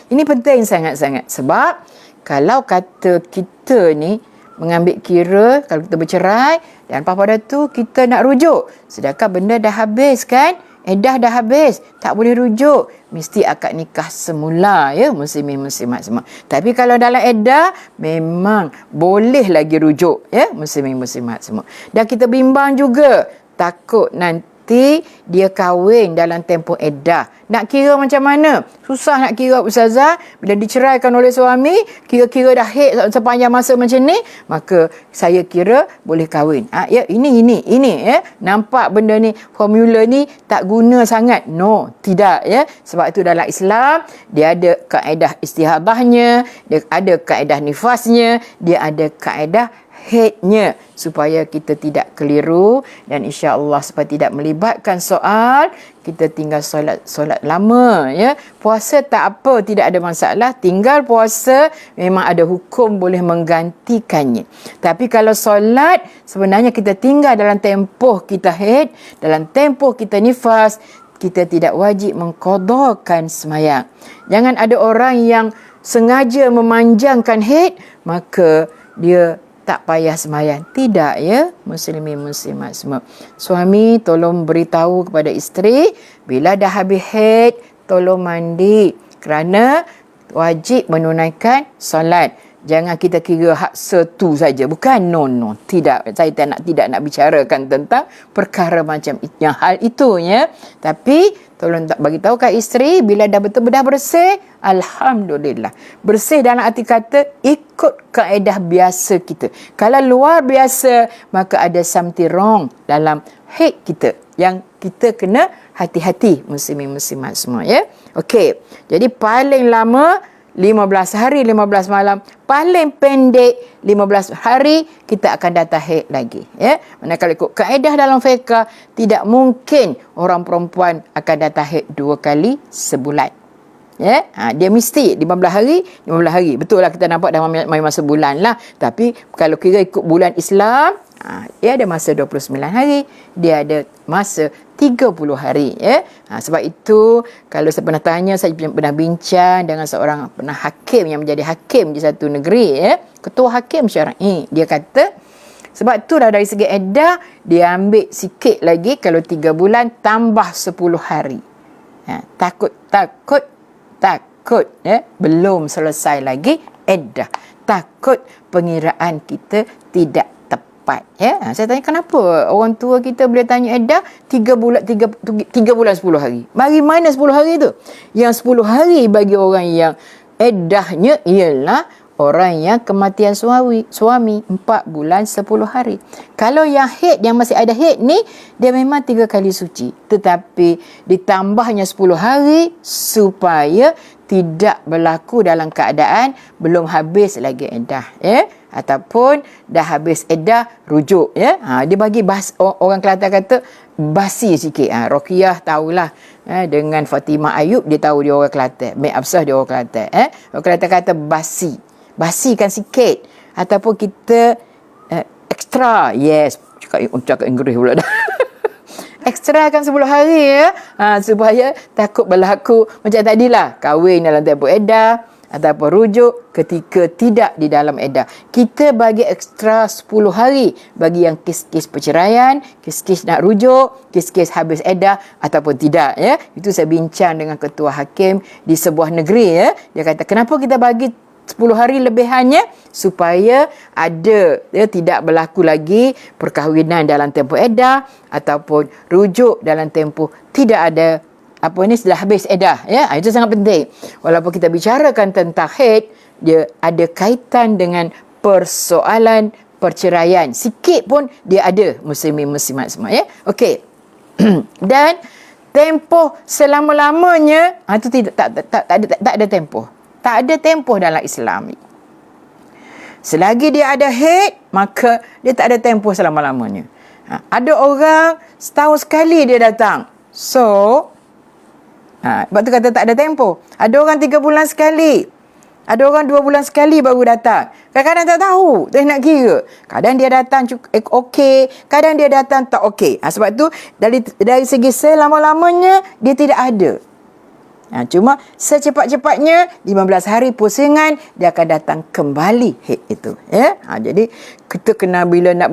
Speaker 1: Ini penting sangat-sangat. Sebab kalau kata kita ni mengambil kira, kalau kita bercerai dan pada tu kita nak rujuk, sedangkan benda dah habis kan, edah dah habis, tak boleh rujuk, mesti akad nikah semula muslimat semua. Tapi kalau dalam edah memang boleh lagi rujuk muslimat semua. Dan kita bimbang juga, takut nanti dia kahwin dalam tempoh edah. Nak kira macam mana? Susah nak kira ustazah. Bila diceraikan oleh suami, kira-kira dah haid sepanjang masa macam ni, maka saya kira boleh kahwin. Ini nampak benda ni, formula ni tak guna sangat. No, tidak Sebab itu dalam Islam dia ada kaedah istihadahnya, dia ada kaedah nifasnya, dia ada kaedah haidnya, supaya kita tidak keliru dan insya-Allah supaya tidak melibatkan soal kita tinggal solat lama Puasa tak apa, tidak ada masalah, tinggal puasa memang ada hukum boleh menggantikannya. Tapi kalau solat sebenarnya kita tinggal dalam tempoh kita haid, dalam tempoh kita nifas, kita tidak wajib mengqadakan sembahyang. Jangan ada orang yang sengaja memanjangkan haid maka dia tak payah sembahyang. Tidak muslimat semua. Suami tolong beritahu kepada isteri bila dah habis haid tolong mandi, kerana wajib menunaikan solat. Jangan kita kira hak setu saja. Bukan, no. Tidak. Saya tidak nak bicarakan tentang perkara macam yang hal itu Tapi tolong tak bagi tahu kat isteri bila dah betul-betul bersih, alhamdulillah. Bersih dalam arti kata ikut kaedah biasa kita. Kalau luar biasa maka ada something wrong dalam haid kita yang kita kena hati-hati muslimat semua Okey. Jadi paling lama 15 hari 15 malam, paling pendek 15 hari kita akan datang haid lagi Manakala ikut kaedah dalam fiqh tidak mungkin orang perempuan akan datang haid 2 kali sebulan dia mesti 15 hari. Betul lah kita nampak dah memang sebulan lah, tapi kalau kira ikut bulan Islam dia ada masa 29 hari, dia ada masa 30 hari sebab itu kalau saya pernah tanya, saya pernah bincang dengan seorang pernah hakim yang menjadi hakim di satu negeri ketua hakim syar'i, dia kata sebab tu dah dari segi edah dia ambil sikit lagi, kalau 3 bulan tambah 10 hari takut belum selesai lagi edah, takut pengiraan kita tidak tepat saya tanya kenapa orang tua kita boleh tanya edah 3 bulan 10 hari. Bagi mana 10 hari tu? Yang 10 hari bagi orang yang edahnya ialah orang yang kematian suami 4 bulan 10 hari. Kalau yang haid, yang masih ada haid ni, dia memang 3 kali suci, tetapi ditambahnya 10 hari supaya tidak berlaku dalam keadaan belum habis lagi edah ataupun dah habis edah rujuk dia bagi orang Kelantan kata basi sikit Roqiyah tahulah dengan Fatimah Ayub dia tahu dia orang Kelantan, Mek Absah dia orang Kelantan orang Kelantan kata basikan sikit ataupun kita extra cakap Inggeris pula dah ekstrakan 10 hari supaya takut berlaku macam tadilah kahwin dalam tempoh edah ataupun rujuk ketika tidak di dalam edah. Kita bagi ekstra 10 hari bagi yang kes-kes perceraian, kes-kes nak rujuk, kes-kes habis edah ataupun tidak Itu saya bincang dengan ketua hakim di sebuah negeri Dia kata kenapa kita bagi 10 hari lebihannya supaya ada tidak berlaku lagi perkahwinan dalam tempoh edah ataupun rujuk dalam tempoh tidak ada sudah habis edah, ya. Itu sangat penting. Walaupun kita bicarakan tentang haid, dia ada kaitan dengan persoalan perceraian. Sikit pun dia ada, muslimin muslimat semua, ya. Okey. Dan tempoh selama-lamanya itu tak ada tempoh. Tak ada tempoh dalam Islam. Selagi dia ada haid, maka dia tak ada tempoh selama-lamanya. Ada orang setahun sekali dia datang. So, sebab tu kata tak ada tempoh. Ada orang 3 bulan sekali. Ada orang 2 bulan sekali baru datang. Kadang-kadang tak tahu. Tak nak kira. Kadang dia datang okey. Kadang dia datang tak okey. Sebab tu dari segi selama-lamanya dia tidak ada. Cuma secepat-cepatnya 15 hari pusingan dia akan datang kembali haid itu, ya. Jadi kita kena bila nak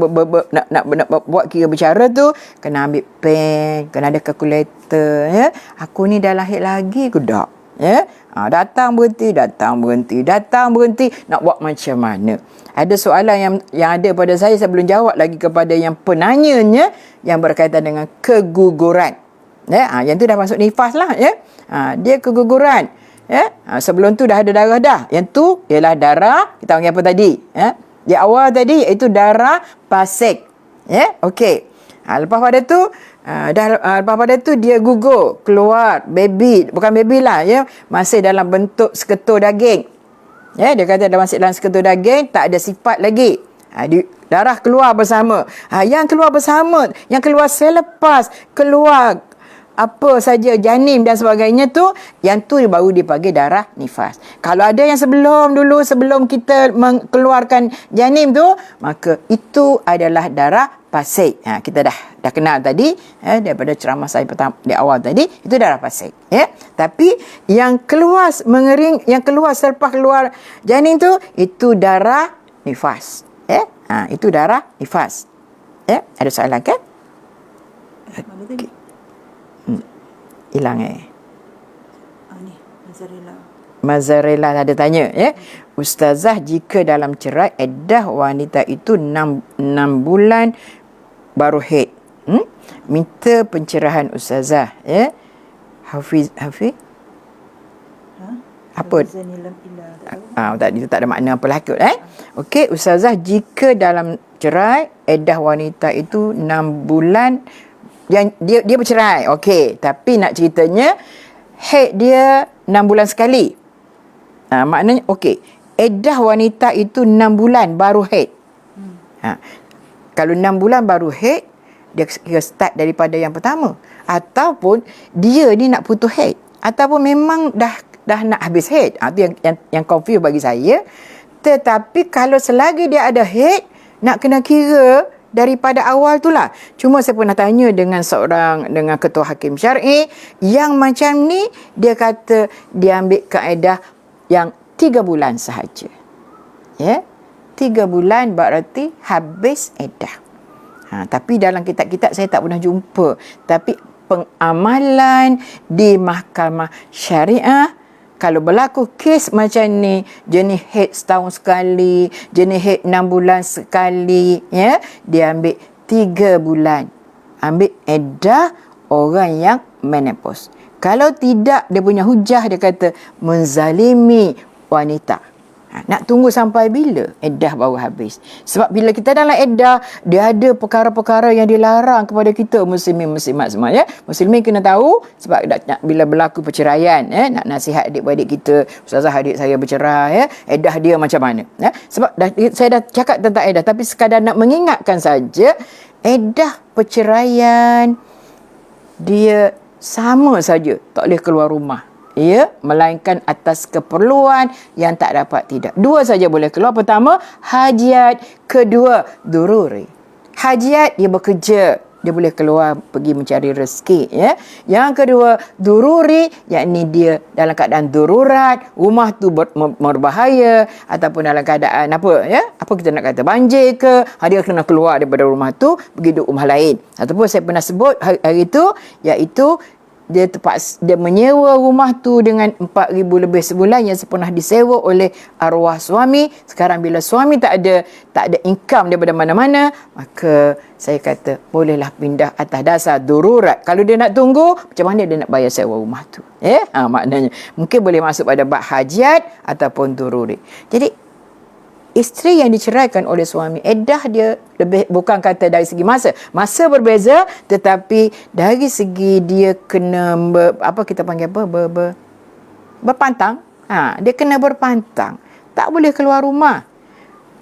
Speaker 1: buat kira bercara tu kena ambil pen, kena ada kalkulator, ya. Aku ni dah haid lagi ke tak, ya. Datang berhenti nak buat macam mana. Ada soalan yang ada pada saya belum jawab lagi kepada yang penanyanya yang berkaitan dengan keguguran. Ya, yang tu dah masuk nifas lah, ya. Dia keguguran, ya. Sebelum tu dah ada darah dah. Yang tu ialah darah, kita panggil apa tadi, ya. Di awal tadi iaitu darah pasik, ya. Okey. Lepas pada tu dia gugur, keluar baby, bukan baby lah, ya, masih dalam bentuk seketul daging. Ya, dia kata masih dalam seketul daging, tak ada sifat lagi. Darah keluar bersama. Yang keluar bersama, yang keluar selepas keluar apa saja janin dan sebagainya tu, yang tu baru dipanggil darah nifas. Kalau ada yang sebelum kita mengeluarkan janin tu, maka itu adalah darah pasik. Kita dah kenal tadi, daripada ceramah saya pertama di awal tadi, itu darah pasik, ya. Tapi yang keluar mengering, yang keluar selepas keluar janin tu, itu darah nifas, ya. Itu darah nifas, ya. Ada soalan kan? Okay. Hilang ni Mazarela ada tanya, ya. Ustazah, jika dalam cerai iddah wanita itu 6 bulan baru haid, minta pencerahan Ustazah, ya. Hafiz apa itu tak ada makna apa lah kot, Okey, Ustazah, jika dalam cerai iddah wanita itu 6 bulan yang dia bercerai, okey, tapi nak ceritanya haid dia 6 bulan sekali. Maknanya okey, iddah wanita itu 6 bulan baru haid. Kalau 6 bulan baru haid, dia start daripada yang pertama, ataupun dia ni nak putus haid, ataupun memang dah nak habis haid. Itu yang confuse bagi saya. Tetapi kalau selagi dia ada haid, nak kena kira daripada awal tu lah. Cuma saya pernah tanya dengan ketua hakim syar'i yang macam ni, dia kata dia ambil kaedah yang 3 bulan sahaja, ya. 3 bulan berarti habis iddah. Tapi dalam kitab-kitab saya tak pernah jumpa. Tapi pengamalan di mahkamah syariah, kalau berlaku kes macam ni, jenis haid setahun sekali, jenis haid 6 bulan sekali, ya, dia ambil 3 bulan. Ambil iddah orang yang menopause. Kalau tidak, dia punya hujah, dia kata menzalimi wanita. Nak tunggu sampai bila iddah baru habis? Sebab bila kita dalam iddah, dia ada perkara-perkara yang dilarang kepada kita, muslimin muslimat semua, ya. Muslimin kena tahu, sebab bila berlaku perceraian, nak nasihat adik-beradik kita, Ustazah, adik saya bercerai, ya, iddah dia macam mana, ya. Sebab saya dah cakap tentang iddah, tapi sekadar nak mengingatkan saja, iddah perceraian dia sama saja, tak boleh keluar rumah, ya, melainkan atas keperluan yang tak dapat tidak. 2 saja boleh keluar. Pertama, hajat. Kedua, dururi. Hajat, dia bekerja, dia boleh keluar pergi mencari rezeki, ya. Yang kedua, dururi, yakni dia dalam keadaan darurat, rumah tu berbahaya, ataupun dalam keadaan apa, ya, apa kita nak kata, banjir ke, dia kena keluar daripada rumah tu pergi duduk rumah lain. Ataupun saya pernah sebut hari itu, iaitu dia menyewa rumah tu dengan 4,000 lebih sebulan yang pernah disewa oleh arwah suami. Sekarang bila suami tak ada income daripada mana-mana, maka saya kata bolehlah pindah atas dasar darurat. Kalau dia nak tunggu, macam mana dia nak bayar sewa rumah tu? Maknanya mungkin boleh masuk pada bab hajat ataupun daruri. Jadi isteri yang diceraikan oleh suami, iddah dia lebih, bukan kata dari segi masa berbeza, tetapi dari segi dia kena berpantang. Dia kena berpantang, tak boleh keluar rumah.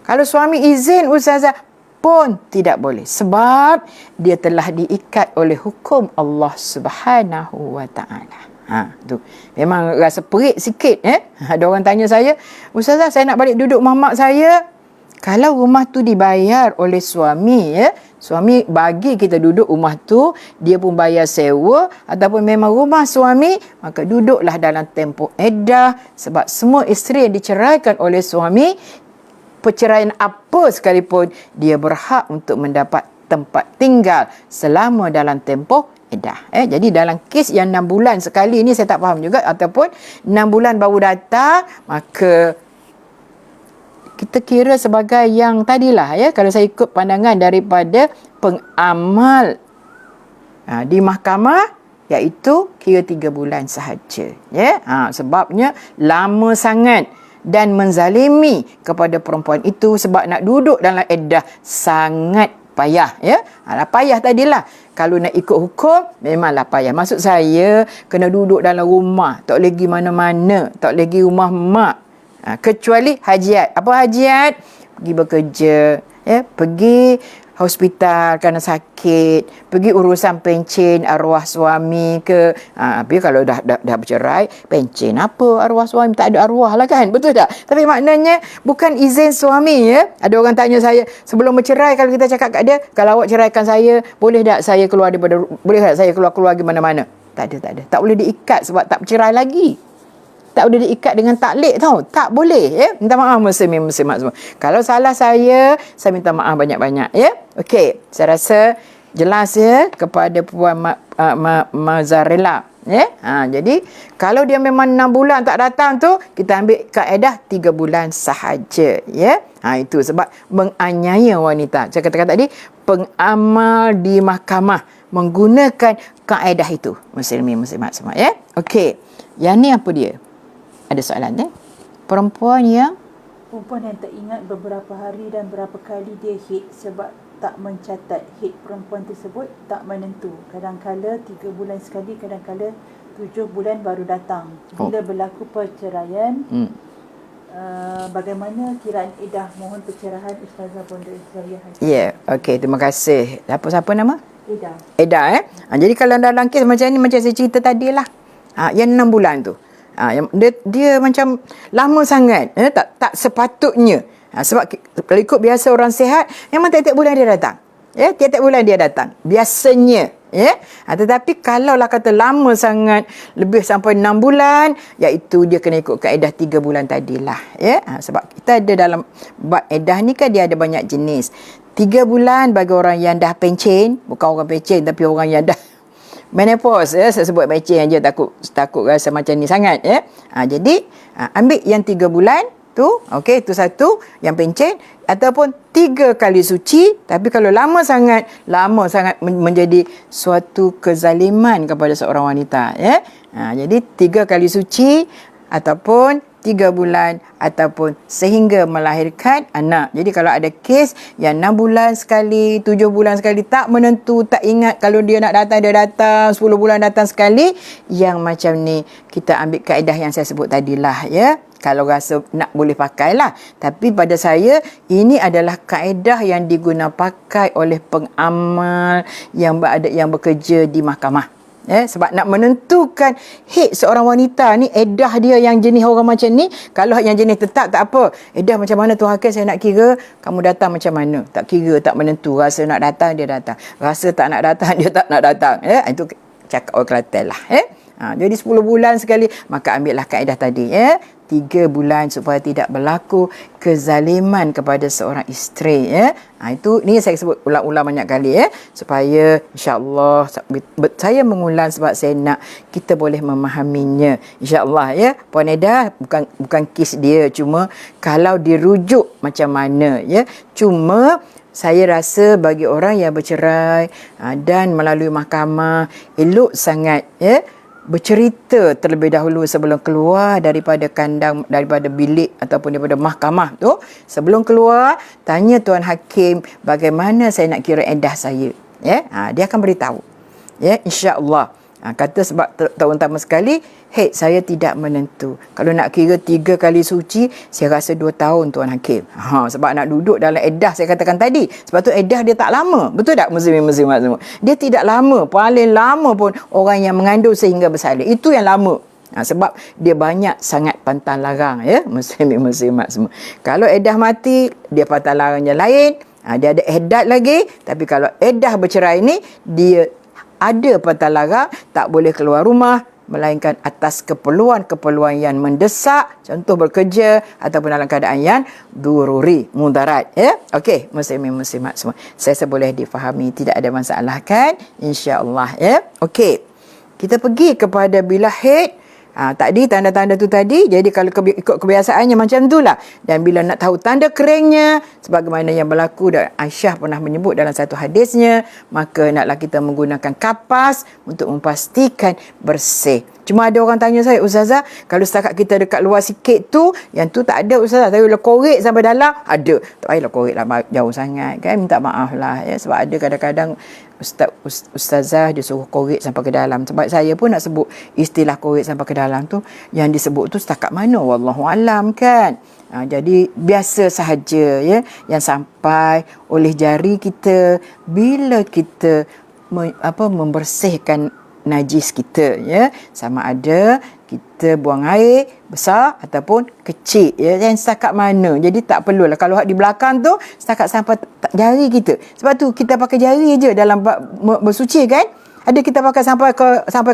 Speaker 1: Kalau suami izin, ustazah, pun tidak boleh, sebab dia telah diikat oleh hukum Allah Subhanahu wa taala. Tu memang rasa perit sikit. Ada orang tanya saya, ustazah, saya nak balik duduk rumah mak saya. Kalau rumah tu dibayar oleh suami, suami bagi kita duduk rumah tu, dia pun bayar sewa, ataupun memang rumah suami, maka duduklah dalam tempoh iddah. Sebab semua isteri yang diceraikan oleh suami, perceraian apa sekalipun, dia berhak untuk mendapat tempat tinggal selama dalam tempoh iddah. Jadi dalam kes yang 6 bulan sekali ni, saya tak faham juga, ataupun 6 bulan baru datang, maka kita kira sebagai yang tadilah, kalau saya ikut pandangan daripada pengamal di mahkamah, iaitu kira 3 bulan sahaja. Sebabnya lama sangat dan menzalimi kepada perempuan itu, sebab nak duduk dalam iddah sangat payah. Payah tadilah. Kalau nak ikut hukum, memanglah payah. Maksud saya, kena duduk dalam rumah, tak boleh pergi mana-mana, tak boleh pergi rumah mak, kecuali hajiat. Apa hajiat? Pergi bekerja, pergi hospital kerana sakit, pergi urusan pencen arwah suami ke. Tapi kalau dah bercerai, pencen apa arwah suami? Tak ada arwah lah kan, betul tak? Tapi maknanya bukan izin suami. Ada orang tanya saya, sebelum bercerai, kalau kita cakap kat dia, kalau awak ceraikan saya, boleh tak saya keluar ke mana-mana? Tak ada. Tak boleh diikat sebab tak bercerai lagi. Tak boleh diikat dengan taklid tau. Tak boleh. Minta maaf muslimat semua. Kalau salah saya minta maaf banyak-banyak. Okey. Saya rasa jelas kepada Puan Mazarela. Jadi kalau dia memang 6 bulan tak datang tu, kita ambil kaedah 3 bulan sahaja. Itu sebab menganiaya wanita. Saya katakan tadi, pengamal di mahkamah menggunakan kaedah itu. Muslimat semua. Okey. Yang ni apa dia? Ada soalan perempuan yang
Speaker 2: tak ingat beberapa hari dan berapa kali dia haid, sebab tak mencatat haid perempuan tersebut tak menentu. Kadang-kala 3 bulan sekali, kadang-kala 7 bulan baru datang. Bila berlaku perceraian, bagaimana kiraan iddah? Mohon pencerahan Ustazah Bonda Zariah.
Speaker 1: Okey, terima kasih. Siapa nama?
Speaker 2: Ida.
Speaker 1: Jadi kalau dalam kes macam ni, macam saya cerita tadilah, yang 6 bulan tu, dia macam lama sangat, tak sepatutnya. Sebab kalau ikut biasa orang sihat, memang tiap-tiap bulan dia datang. Tiap-tiap bulan dia datang biasanya. Tetapi kalau lah kata lama sangat, lebih sampai 6 bulan, iaitu dia kena ikut kaedah 3 bulan tadilah. Sebab kita ada dalam bab iddah ni kan, dia ada banyak jenis. 3 bulan bagi orang yang dah pencen, bukan orang pencen tapi orang yang dah menopause. Saya sebut pencen je, takut rasa macam ni sangat. Jadi ambil yang 3 bulan tu, okey, itu satu yang pencen, ataupun 3 kali suci. Tapi kalau lama sangat menjadi suatu kezaliman kepada seorang wanita. Jadi 3 kali suci, ataupun 3 bulan, ataupun sehingga melahirkan anak. Jadi kalau ada kes yang 6 bulan sekali, 7 bulan sekali, tak menentu, tak ingat kalau dia nak datang, dia datang, 10 bulan datang sekali, yang macam ni kita ambil kaedah yang saya sebut tadilah. Kalau rasa nak, boleh pakailah. Tapi pada saya, ini adalah kaedah yang digunakan pakai oleh pengamal yang bekerja di mahkamah. Sebab nak menentukan haid seorang wanita ni, iddah dia yang jenis orang macam ni. Kalau yang jenis tetap, tak apa. Iddah macam mana tu hakim, saya nak kira kamu datang macam mana. Tak kira, tak menentu. Rasa nak datang, dia datang. Rasa tak nak datang, dia tak nak datang. Itu cakap orang Kelantan lah. Jadi 10 bulan sekali, maka ambillah kaedah tadi. 3 3 bulan supaya tidak berlaku kezaliman kepada seorang isteri, ya. Itu ni saya sebut ulang-ulang banyak kali, ya, supaya insya-Allah saya mengulang sebab saya nak kita boleh memahaminya insya-Allah, ya. Puan Eda bukan kes dia, cuma kalau dirujuk macam mana, ya. Cuma saya rasa bagi orang yang bercerai dan melalui mahkamah, elok sangat, ya, bercerita terlebih dahulu sebelum keluar daripada kandang, daripada bilik ataupun daripada mahkamah tu. Sebelum keluar, tanya Tuan Hakim bagaimana saya nak kira iddah saya, ya. Dia akan beritahu, ya, insya-Allah. Kata sebab terutama sekali haid saya tidak menentu. Kalau nak kira 3 kali suci, saya rasa 2 tahun Tuan Hakim. Sebab nak duduk dalam iddah saya katakan tadi. Sebab tu iddah dia tak lama. Betul tak muslimin-muslimat semua? Dia tidak lama. Paling lama pun orang yang mengandung sehingga bersalin. Itu yang lama. Sebab dia banyak sangat pantang larang, ya, muslimin-muslimat semua. Kalau iddah mati, dia pantang larangnya lain. Dia ada iddah lagi. Tapi kalau iddah bercerai ni, dia ada pantang larang, tak boleh keluar rumah melainkan atas keperluan-keperluan yang mendesak, contoh bekerja ataupun dalam keadaan yang dururi, mudarat, ya. Okey, muslimin muslimat semua, saya boleh difahami, tidak ada masalah kan, insya-Allah, ya. Okey, kita pergi kepada bila haid. Tadi tanda-tanda tu tadi, jadi kalau ikut kebiasaannya macam itulah. Dan bila nak tahu tanda keringnya, sebagaimana yang berlaku dan Aisyah pernah menyebut dalam satu hadisnya, maka naklah kita menggunakan kapas untuk memastikan bersih. Cuma ada orang tanya saya, Ustazah, kalau setakat kita dekat luar sikit tu, yang tu tak ada Ustazah, tapi kalau korek sampai dalam, ada. Tak payahlah korek lah jauh sangat, kan, minta maaf lah, ya. Sebab ada kadang-kadang Ustazah dia suruh korek sampai ke dalam. Sebab saya pun nak sebut istilah korek sampai ke dalam tu, yang disebut tu setakat mana, wallahualam, kan. Jadi biasa sahaja, ya, yang sampai oleh jari kita bila kita membersihkan najis kita, ya, sama ada kita buang air besar ataupun kecil, ya, yang setakat mana. Jadi tak perlulah kalau di belakang tu setakat sampai jari kita. Sebab tu kita pakai jari je dalam bersuci, kan. Ada kita pakai sampai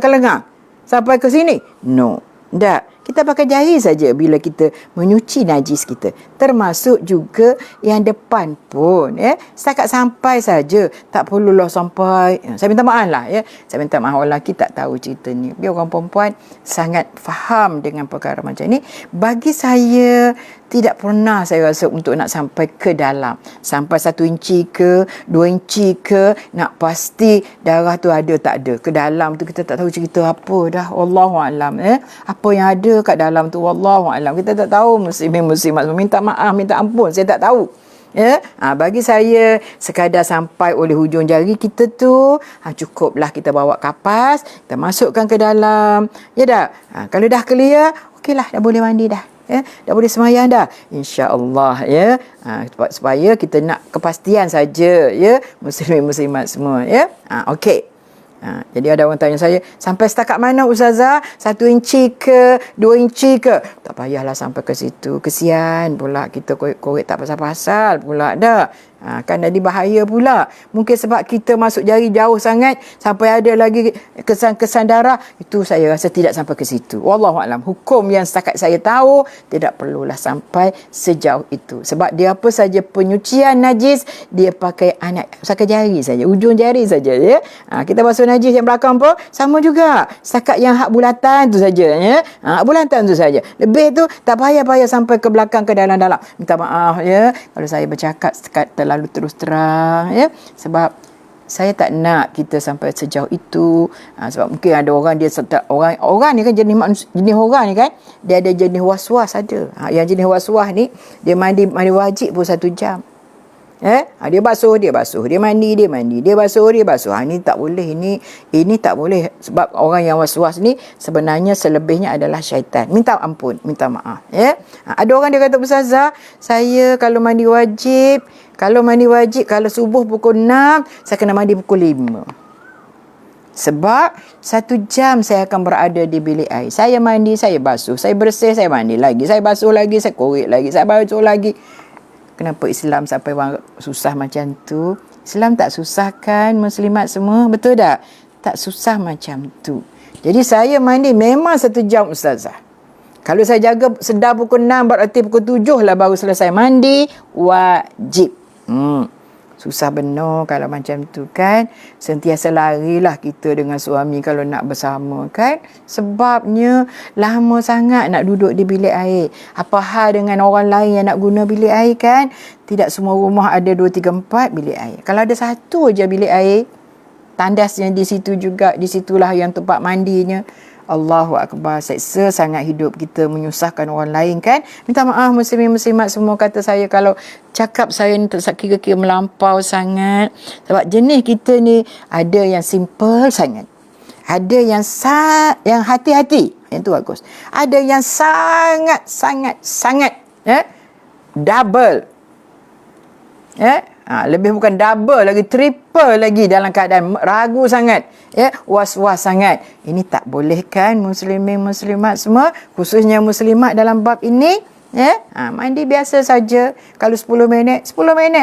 Speaker 1: ke lengan, sampai ke sini, no, tak. Kita pakai jari saja bila kita menyuci najis kita. Termasuk juga yang depan pun, ya. Setakat sampai saja. Tak perlulah sampai. Saya minta maaf lah, ya. Saya minta maaf orang lelaki tak tahu cerita ni. Biar orang perempuan sangat faham dengan perkara macam ni. Bagi saya, tidak pernah saya rasa untuk nak sampai ke dalam. Sampai 1 inci ke, 2 inci ke, nak pasti darah tu ada tak ada. Ke dalam tu kita tak tahu cerita apa dah. Wallahualam, ya. Apa yang ada kat dalam tu, wallahualam, kita tak tahu, muslimin-muslimat. Minta maaf, minta ampun, saya tak tahu, ya. Bagi saya, sekadar sampai oleh hujung jari kita tu, cukuplah kita bawa kapas, kita masukkan ke dalam, ya dah. Kalau dah clear, okeylah, dah boleh mandi dah, ya, dah boleh sembahyang dah, insya-Allah, ya. Supaya kita nak kepastian saja, ya, muslimin-muslimat semua, ya. Okey. Jadi ada orang tanya saya, sampai setakat mana Ustazah? 1 inci ke, 2 inci ke? Tak payahlah sampai ke situ. Kesian pula kita korek tak pasal-pasal pula dah. Kan jadi bahaya pula. Mungkin sebab kita masuk jari jauh sangat, sampai ada lagi kesan-kesan darah. Itu saya rasa tidak sampai ke situ. Wallahualam. Hukum yang setakat saya tahu, tidak perlulah sampai sejauh itu. Sebab dia apa saja penyucian najis, dia pakai jari saja, ujung jari saja, ya. Kita basuh najis yang belakang pun sama juga. Setakat yang hak bulatan tu saja, ya. Hak bulatan tu saja. Lebih tu tak payah sampai ke belakang, ke dalam-dalam. Minta maaf, ya, kalau saya bercakap terlalu terus terang, ya. Sebab saya tak nak kita sampai sejauh itu. Sebab mungkin ada orang dia orang ni kan jenis orang ni kan, dia ada jenis was-was ada. Yang jenis was-was ni dia mandi wajib pun 1 jam. Dia basuh, dia mandi, dia basuh. Ini tak boleh, ini tak boleh. Sebab orang yang was-was ni sebenarnya selebihnya adalah syaitan. Minta ampun, minta maaf, ya. Ada orang dia kata, Ustazah, saya kalau mandi wajib, kalau subuh pukul 6, saya kena mandi pukul 5. Sebab 1 jam saya akan berada di bilik air. Saya mandi, saya basuh, saya bersih, saya mandi lagi, saya basuh lagi, saya korek lagi, saya basuh lagi. Kenapa Islam sampai susah macam tu? Islam tak susah kan, muslimat semua? Betul tak? Tak susah macam tu. Jadi saya mandi memang 1 jam Ustazah. Kalau saya jaga sedar pukul 6, berarti pukul 7 lah baru selesai mandi wajib. Susah benar kalau macam tu kan. Sentiasa larilah kita dengan suami kalau nak bersama kan. Sebabnya lama sangat nak duduk di bilik air. Apa hal dengan orang lain yang nak guna bilik air kan? Tidak semua rumah ada 2, 3, 4 bilik air. Kalau ada satu je bilik air, tandasnya di situ juga, di situlah yang tempat mandinya. Allahu Akbar, seksa sangat hidup kita, menyusahkan orang lain kan. Minta maaf muslimin-muslimat semua, kata saya kalau cakap saya ni tak kira-kira melampau sangat. Sebab jenis kita ni ada yang simple sangat. Ada yang hati-hati, yang tu bagus. Ada yang sangat double. Lebih bukan double lagi, triple lagi dalam keadaan ragu sangat, was-was sangat. Ini tak boleh kan muslimin muslimat semua, khususnya muslimat dalam bab ini. Mandi biasa saja. Kalau 10 minit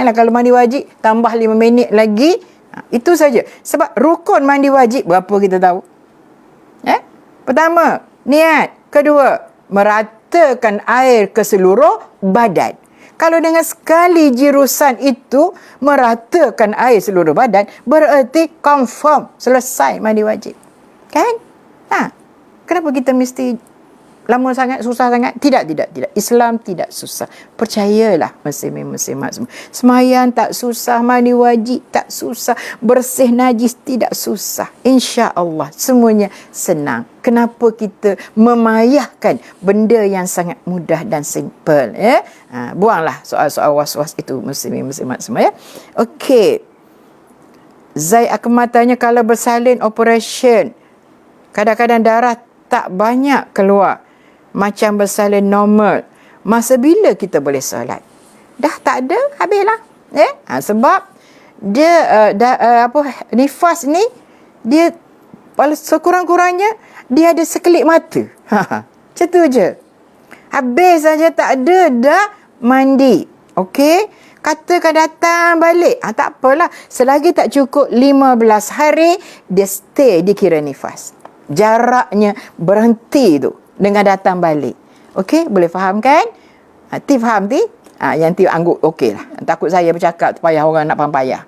Speaker 1: lah. Kalau mandi wajib tambah 5 minit lagi. Itu saja. Sebab rukun mandi wajib berapa kita tahu? Pertama, niat. Kedua, meratakan air ke seluruh badan. Kalau dengan sekali jirusan itu meratakan air seluruh badan, berarti confirm selesai mandi wajib. Kan? Kenapa kita mesti lama sangat, susah sangat? Tidak. Islam tidak susah. Percayalah muslimin-muslimat semua. Semayang tak susah, mandi wajib tak susah, bersih najis tidak susah. Insya-Allah semuanya senang. Kenapa kita memayahkan benda yang sangat mudah dan simple? Buanglah soal-soal was-was itu muslimin-muslimat semua Okey. Zai Akmal tanya, kalau bersalin operation, kadang-kadang darah tak banyak keluar, macam bersalin normal, masa bila kita boleh solat? Dah tak ada, habislah. Sebab dia nifas ni, dia sekurang-kurangnya dia ada sekelip mata. Macam tu je. Habis saja, tak ada, dah mandi. Okey? Katakan datang balik. Tak apalah. Selagi tak cukup 15 hari, dia stay dikira nifas. Jaraknya berhenti tu dengan datang balik. Okey, boleh faham kan? Ti faham ti? Yang ti anggap okey lah. Takut saya bercakap payah orang nak faham payah.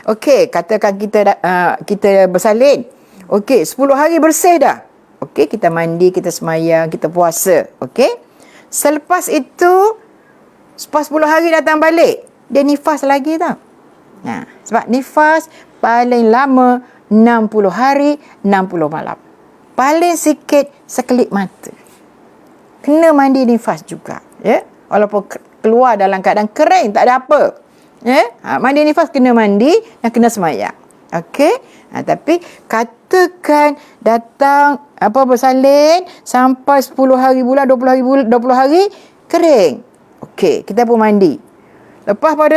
Speaker 1: Okey, katakan kita bersalin. Okey, 10 hari bersih dah. Okey, kita mandi, kita semayang, kita puasa. Okey? Selepas itu, selepas 10 hari datang balik, dia nifas lagi tau. Sebab nifas paling lama 60 hari, 60 malam. Paling sikit sekelip mata. Kena mandi nifas juga. Walaupun keluar dalam keadaan kering, tak ada apa. Mandi nifas kena mandi dan kena semayang. Okey? Tapi katakan datang bersalin sampai 10 hari bulan, 20 hari kering. Okey, kita pun mandi. Lepas pada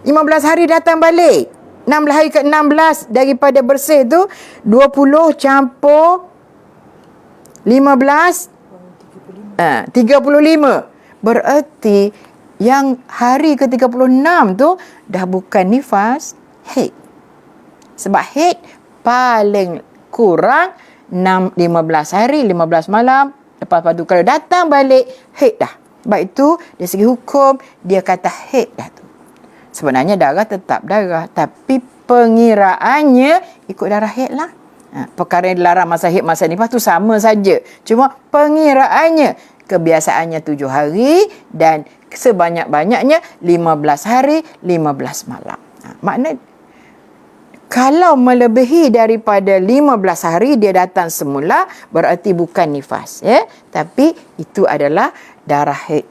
Speaker 1: 15 hari datang balik. 16 hari ke 16 daripada bersih tu, 20 campur 15 35. Berarti yang hari ke 36 tu dah bukan nifas, haid. Sebab haid paling kurang 15 hari, 15 malam. Lepas tu kalau datang balik, haid dah. Sebab itu dari segi hukum dia kata haid dah tu. Sebenarnya darah tetap darah, tapi pengiraannya ikut darah haid lah. Perkara yang dilarang masa haid, masa nifas tu sama saja. Cuma pengiraannya, kebiasaannya 7 hari dan sebanyak-banyaknya 15 hari, 15 malam. Maknanya kalau melebihi daripada 15 hari dia datang semula, berarti bukan nifas, tapi itu adalah darah haid.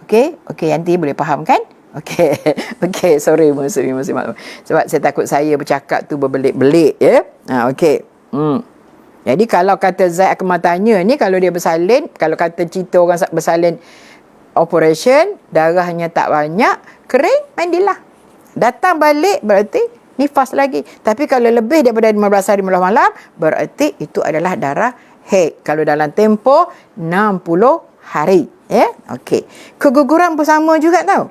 Speaker 1: Okey, nanti boleh faham kan? Okey, sorry muslim-muslimat. Sebab saya takut saya bercakap tu berbelit-belit, okey. Jadi kalau kata Zaid Akmal tanya ni, kalau dia bersalin, kalau kata cerita orang bersalin operation, darahnya tak banyak, kering, mandilah. Datang balik berarti nifas lagi. Tapi kalau lebih daripada 15 hari 15 malam, berarti itu adalah darah haid. Kalau dalam tempoh 60 hari. Okey. Keguguran pun sama juga tau.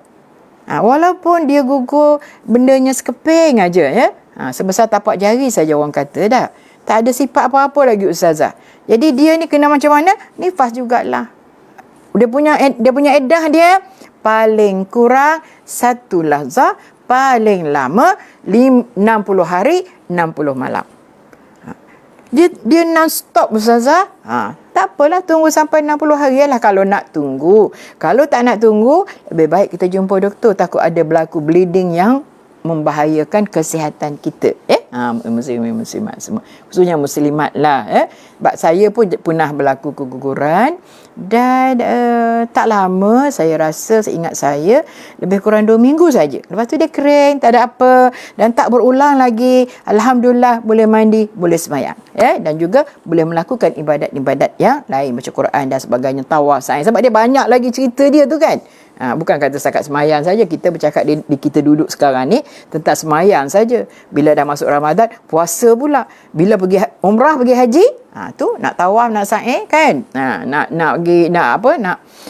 Speaker 1: Walaupun dia gugur bendanya sekeping aja, sebesar tapak jari saja orang kata dah. Tak ada sifat apa-apa lagi ustazah. Jadi dia ni kena macam mana? Nifas jugalah. Dia punya iddah dia paling kurang 1 lahzah, paling lama 60 hari 60 malam. Dia non-stop ustazah. Tak apalah, tunggu sampai 60 hari lah kalau nak tunggu. Kalau tak nak tunggu, lebih baik kita jumpa doktor, takut ada berlaku bleeding yang membahayakan kesihatan kita. Muslimat semua, khususnya muslimat lah. Sebab saya pun pernah berlaku keguguran dan tak lama, saya rasa, seingat saya lebih kurang 2 minggu saja. Lepas tu dia kering, tak ada apa dan tak berulang lagi. Alhamdulillah, boleh mandi, boleh sembahyang, dan juga boleh melakukan ibadat-ibadat yang lain, baca Quran dan sebagainya, tawaf, sa'i. Sebab dia banyak lagi cerita dia tu kan. Bukan kata setakat semayang saja. Kita bercakap di kita duduk sekarang ni tentang semayang saja. Bila dah masuk Ramadan, puasa pula. Bila pergi umrah, pergi haji, tu nak tawaf, nak sa'i kan.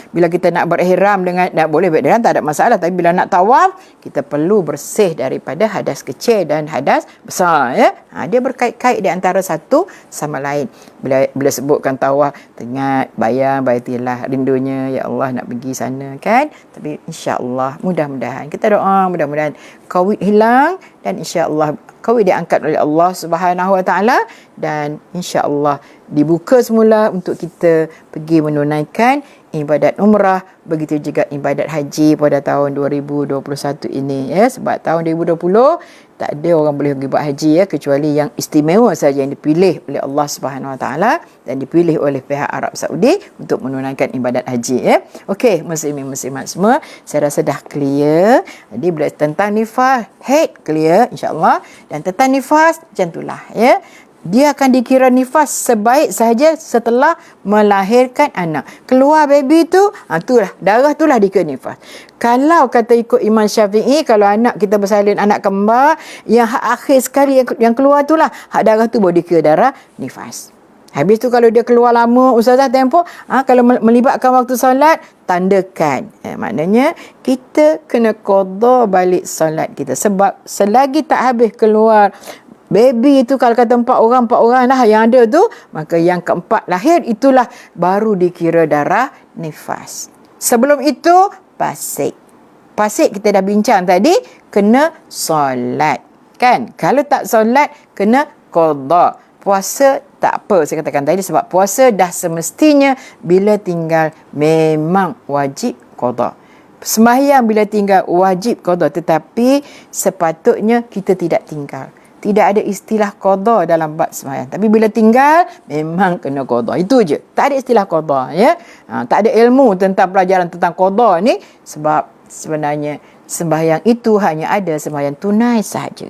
Speaker 1: Bila kita nak berihram dengan, boleh berihram, tak ada masalah. Tapi bila nak tawaf, kita perlu bersih daripada hadas kecil dan hadas besar, dia berkait-kait di antara satu sama lain. Bila sebutkan tawaf, teringat bayang Baitillah, rindunya ya Allah nak pergi sana kan. Tapi insya-Allah, mudah-mudahan kita doa, mudah-mudahan COVID hilang dan insya-Allah COVID diangkat oleh Allah Subhanahu Wa Taala dan insya-Allah dibuka semula untuk kita pergi menunaikan ibadat umrah, begitu juga ibadat haji pada tahun 2021 ini, sebab tahun 2020 tak ada orang boleh pergi buat haji, kecuali yang istimewa saja, yang dipilih oleh Allah Subhanahu Wa Taala dan dipilih oleh pihak Arab Saudi untuk menunaikan ibadat haji. Okey, muslimin muslimat semua, saya rasa dah clear. Jadi bila tentang nifas, haid clear insya-Allah, dan tentang nifas macam itulah, dia akan dikira nifas sebaik sahaja setelah melahirkan anak. Keluar baby tu, itulah, darah itulah dikira nifas. Kalau kata ikut Imam Syafi'i, kalau anak kita bersalin anak kembar, yang akhir sekali yang keluar itulah, hak darah tu baru dikira darah nifas. Habis tu kalau dia keluar lama, ustazah tempoh, kalau melibatkan waktu solat, tandakan. Maknanya kita kena qada balik solat kita. Sebab selagi tak habis keluar baby itu, kalau kata 4 orang lah yang ada tu, maka yang keempat lahir itulah baru dikira darah nifas. Sebelum itu pasik kita dah bincang tadi, kena solat kan. Kalau tak solat kena qada. Puasa tak apa, saya katakan tadi, sebab puasa dah semestinya bila tinggal memang wajib qada. Sembahyang bila tinggal wajib qada, tetapi sepatutnya kita tidak tinggal. Tidak ada istilah qada dalam bab sembahyang. Tapi bila tinggal, memang kena qada. Itu je. Tak ada istilah qada, tak ada ilmu tentang pelajaran tentang qada ni, sebab sebenarnya sembahyang itu hanya ada sembahyang tunai sahaja.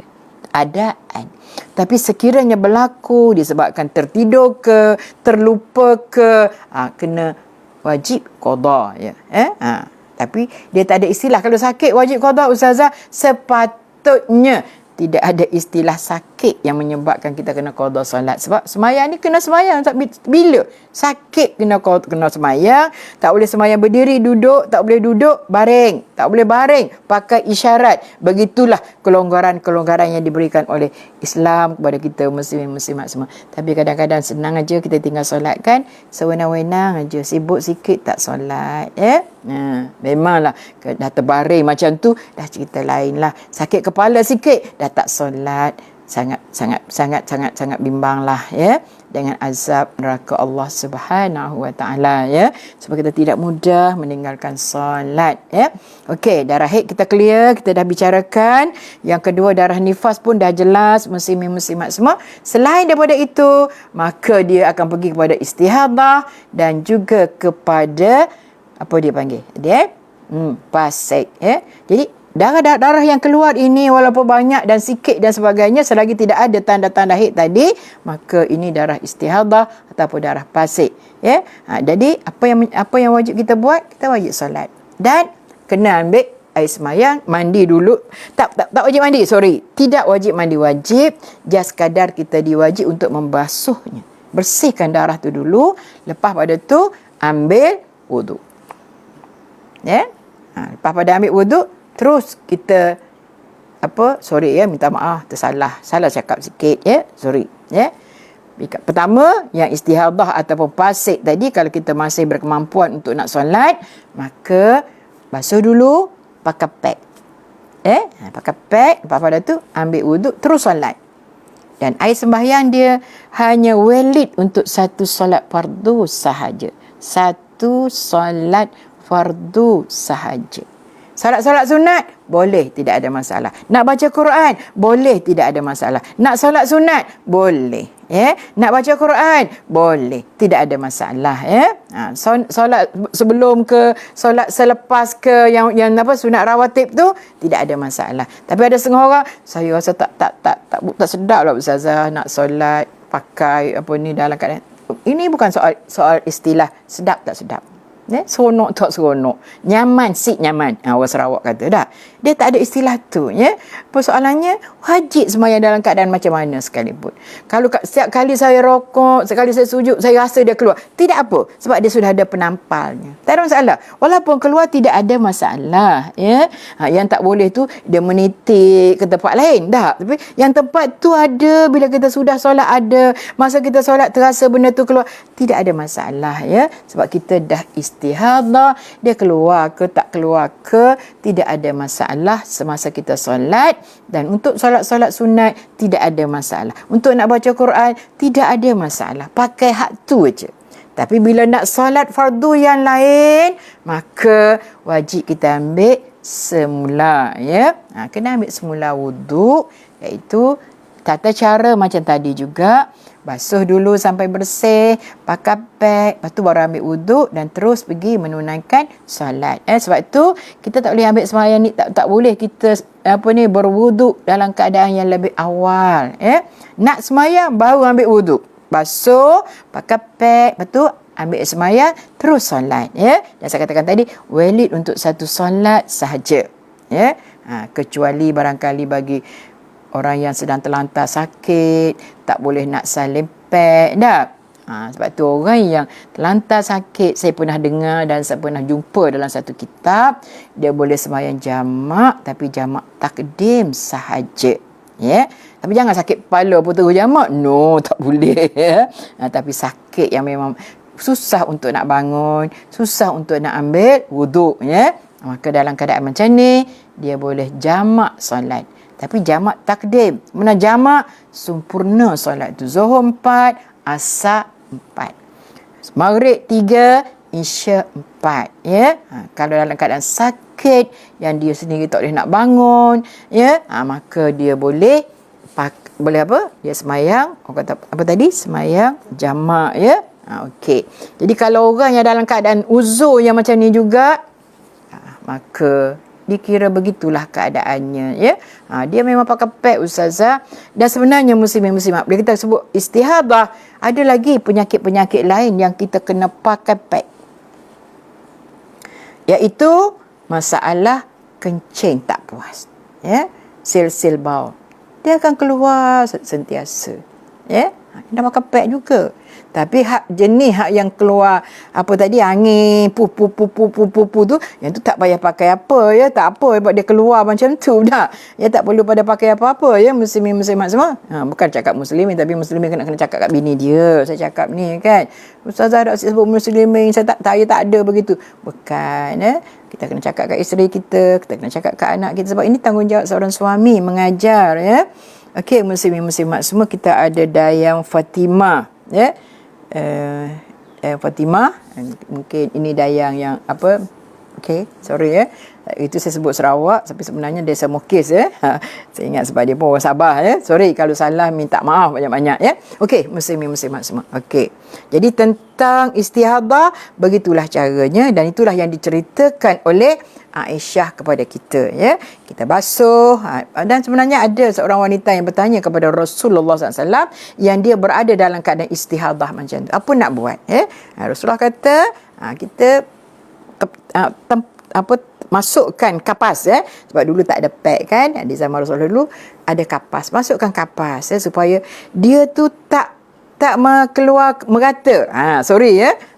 Speaker 1: Adaan. Tapi sekiranya berlaku disebabkan tertidur ke, terlupa ke, kena wajib qada, tapi dia tak ada istilah. Kalau sakit wajib qada, ustazah, sepatutnya tidak ada istilah sakit yang menyebabkan kita kena qada solat. Sebab sembahyang ni kena sembahyang. Bila sakit kena sembahyang. Tak boleh sembahyang berdiri, duduk. Tak boleh duduk, baring. Tak boleh baring, pakai isyarat. Begitulah kelonggaran-kelonggaran yang diberikan oleh Islam kepada kita muslimin-muslimat semua. Tapi kadang-kadang senang aja kita tinggal solat kan. Sewenang-wenang aja, sibuk sikit tak solat. Memanglah dah terbaring macam tu, dah cerita lain lah. Sakit kepala sikit, dah tak solat, sangat bimbang lah dengan azab neraka Allah Subhanahu Wa Taala, sebab kita tidak mudah meninggalkan solat. Okey, darah haid kita clear, kita dah bicarakan. Yang kedua, darah nifas pun dah jelas, muslimin muslimat semua. Selain daripada itu, maka dia akan pergi kepada istihadah dan juga kepada apa dia panggil dia pasik. Jadi darah yang keluar ini walaupun banyak dan sikit dan sebagainya, selagi tidak ada tanda-tanda haid tadi, maka ini darah istihadah ataupun darah pasik. Jadi apa yang wajib kita buat? Kita wajib solat dan kena ambil air semayang, mandi dulu. Tak wajib mandi, tidak wajib mandi. Wajib just kadar kita diwajib untuk membasuhnya, bersihkan darah tu dulu. Lepas pada tu ambil wuduk. Lepas pada ambil wuduk, terus kita minta maaf, salah cakap sikit, Pertama, yang istihadah ataupun pasik tadi, kalau kita masih berkemampuan untuk nak solat, maka basuh dulu, pakai pad. Pakai pad, lepas pada tu ambil wuduk, terus solat. Dan air sembahyang dia hanya valid untuk satu solat fardu sahaja. Satu solat fardu sahaja. Solat-solat sunat, boleh, tidak ada masalah. Nak baca Quran, boleh, tidak ada masalah. Nak solat sunat, boleh. Nak baca Quran, boleh, tidak ada masalah. Solat sebelum ke, solat selepas ke, yang sunat rawatib tu, tidak ada masalah. Tapi ada setengah orang, saya rasa tak sedap lah Ustazah nak solat pakai apa ni dalam keadaan. Ini bukan soal istilah sedap tak sedap. Seronok tak seronok, nyaman sik nyaman, orang Sarawak kata dah. Dia tak ada istilah tu. Persoalannya wajib sembahyang dalam keadaan macam mana sekalipun. Kalau setiap kali saya rokok, sekali saya sujud, saya rasa dia keluar, tidak apa, sebab dia sudah ada penampalnya, tak ada masalah. Walaupun keluar tidak ada masalah. Yang tak boleh tu dia menitik ke tempat lain dah. Tapi yang tempat tu ada, bila kita sudah solat ada, masa kita solat terasa benda tu keluar, tidak ada masalah. Sebab kita dah istihadah, dia keluar ke tak keluar ke, tidak ada masalah semasa kita solat. Dan untuk solat-solat sunat tidak ada masalah. Untuk nak baca Quran tidak ada masalah, pakai hak tu je. Tapi bila nak solat fardu yang lain, maka wajib kita ambil semula. Kena ambil semula wuduk, iaitu tata cara macam tadi juga. Basuh dulu sampai bersih, pakai pad, lepas tu baru ambil wuduk dan terus pergi menunaikan solat. Sebab tu kita tak boleh ambil sembahyang ni, tak boleh kita berwuduk dalam keadaan yang lebih awal. Nak sembahyang baru ambil wuduk, basuh, pakai pad, lepas tu ambil sembahyang, terus solat. Dan saya katakan tadi, valid untuk satu solat sahaja. Kecuali barangkali bagi orang yang sedang terlantar sakit, tak boleh nak salin pad dah. Sebab tu orang yang terlantar sakit, saya pernah dengar dan saya pernah jumpa dalam satu kitab, dia boleh sembahyang jamak, tapi jamak takdim sahaja. Tapi jangan sakit kepala pun terus jamak. No, tak boleh. Tapi sakit yang memang susah untuk nak bangun, susah untuk nak ambil wuduk. Maka dalam keadaan macam ni, dia boleh jamak solat. Tapi jamak takdim. Mana jamak sempurna solat tu. Zuhur 4, Asar 4. Maghrib 3, Isya 4. Kalau dalam keadaan sakit yang dia sendiri tak boleh nak bangun, maka dia boleh apa? Dia semayang, orang kata apa tadi? Semayang jamak, okey. Jadi kalau orang yang dalam keadaan uzur yang macam ni juga, maka dikira begitulah keadaannya. Dia memang pakai pad Ustazah. Dan sebenarnya muslimin-muslimat, bila kita sebut istihadah, ada lagi penyakit-penyakit lain yang kita kena pakai pad, iaitu masalah kencing tak puas. Sil-sil bau, dia akan keluar sentiasa. Dia pakai pad juga. Tapi jenis yang keluar apa tadi, angin pu tu, yang tu tak payah pakai apa, tak apa sebab dia keluar macam tu dah. Tak perlu pada pakai apa-apa, muslimin muslimat semua. Bukan cakap muslimin, tapi muslimin kena cakap kat bini dia. Saya cakap ni kan, Ustazah tak sebut muslimin, saya tak ada begitu. Bukan. Kita kena cakap kat isteri kita kena cakap kat anak kita, sebab ini tanggungjawab seorang suami mengajar. Okey, muslimin muslimat semua, kita ada Dayang Fatimah. Fatimah, mungkin ini Dayang yang apa, okey, sorry itu saya sebut Sarawak, tapi sebenarnya Desa Mokis. Saya ingat sebab dia pun orang Sabah. Sorry kalau salah, minta maaf banyak-banyak. Okey, muslimin muslimat semua. Okey, jadi tentang istihadah, begitulah caranya, dan itulah yang diceritakan oleh Aisyah kepada kita. Kita basuh. Dan sebenarnya ada seorang wanita yang bertanya kepada Rasulullah SAW yang dia berada dalam keadaan istihadah macam tu. Apa nak buat? Rasulullah kata, kita masukkan kapas. Sebab dulu tak ada pad kan, di zaman Rasulullah dulu ada kapas. Masukkan kapas supaya dia tu tak keluar merata.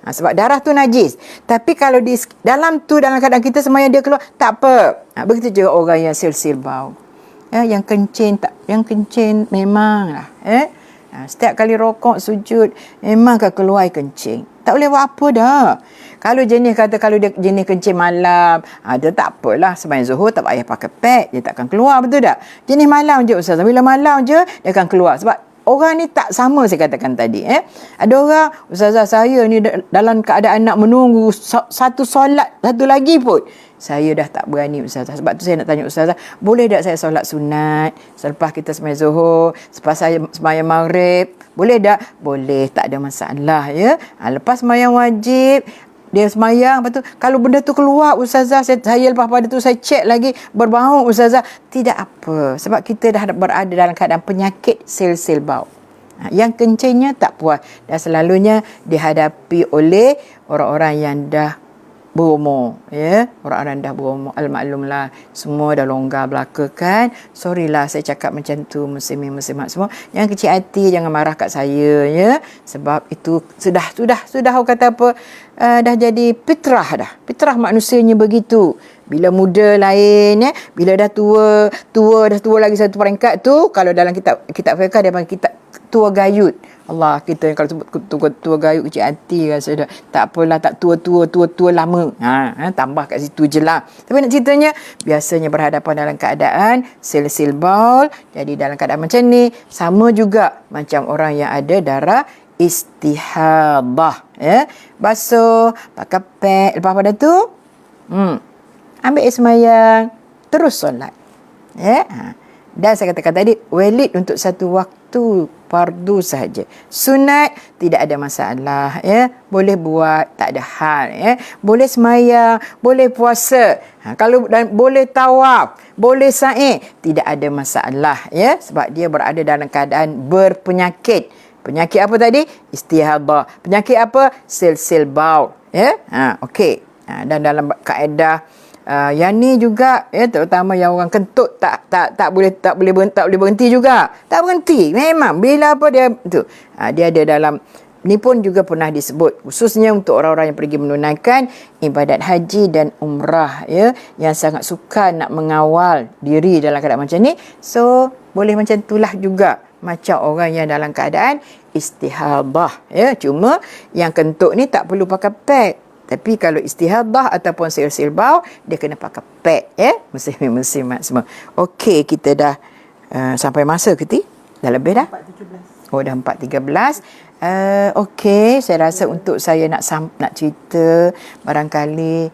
Speaker 1: Sebab darah tu najis. Tapi kalau di dalam keadaan kita semuanya dia keluar, tak apa. Begitu juga orang yang sil-sil bau. Yang kencing memanglah. Setiap kali rokok, sujud, memang akan keluar air kencing. Tak boleh buat apa dah. Kalau jenis kata, kalau dia jenis kencing malam, dia tak apalah. Sembahyang Zuhur tak payah pakai pad, dia takkan keluar, betul tak? Jenis malam je Ustazah. Bila malam je, dia akan keluar. Sebab orang ni tak sama saya katakan tadi. Ada orang, Ustazah saya ni dalam keadaan nak menunggu satu solat, satu lagi pun, saya dah tak berani Ustazah. Sebab tu saya nak tanya Ustazah, boleh tak saya solat sunat selepas kita sembahyang Zuhur, selepas saya sembahyang Maghrib? Boleh tak? Boleh, tak ada masalah ya. Lepas sembahyang wajib, dia sembahyang, lepas tu kalau benda tu keluar Ustazah, saya lepas pada tu saya cek lagi, berbau Ustazah, tidak apa. Sebab kita dah berada dalam keadaan penyakit sel-sel bau. Yang kencingnya tak puas, dan selalunya dihadapi oleh orang-orang yang dah berumur, ya. Orang-orang dah berumur, al-maklumlah, semua dah longgar belaka kan. Sorry lah saya cakap macam tu, muslimin-muslimat semua. Yang kecil hati jangan marah kat saya, ya. Sebab itu sudah orang kata apa, dah jadi fitrah dah. Fitrah manusianya begitu. Bila muda lain, ya. Bila dah tua lagi satu peringkat tu, kalau dalam kitab fiqh dia panggil kitab tua gayut. Allah, kita kalau sebut tua gayut kecil hati rasa dah. Tak apalah, tak tua lama. Tambah kat situ je lah. Tapi nak ceritanya, biasanya berhadapan dalam keadaan sel-sel baul. Jadi dalam keadaan macam ni, sama juga macam orang yang ada darah istihadah. Ya. Basuh, pakai pad. Lepas pada tu, ambil air semayang, terus solat. Ya. Dan saya katakan tadi, walid untuk satu waktu, fardu sahaja. Sunat tidak ada masalah, ya. Boleh buat, tak ada hal, ya. Boleh semayang, boleh puasa, kalau dan boleh tawaf, boleh sa'i, tidak ada masalah, ya. Sebab dia berada dalam keadaan berpenyakit. Penyakit apa tadi? Istihadah. Penyakit apa? Sel-sel baul, ya. Okey. Dan dalam kaedah yang ni juga, ya, terutama yang orang kentut tak boleh berhenti juga. Tak berhenti. Memang bila apa dia tu. Dia ada dalam ni pun juga pernah disebut, khususnya untuk orang-orang yang pergi menunaikan ibadat haji dan umrah, ya, yang sangat suka nak mengawal diri dalam keadaan macam ni. So boleh macam itulah juga macam orang yang dalam keadaan istihadah, ya. Cuma yang kentut ni tak perlu pakai pad. Tapi kalau istihadah ataupun sel-sel bau, dia kena pakai pad, ya. Muslimat semua. Okey, kita dah sampai masa ke ti? Dah lebih dah?
Speaker 2: 4.17.
Speaker 1: Oh, dah 4.13. Okey, saya rasa untuk saya nak cerita, barangkali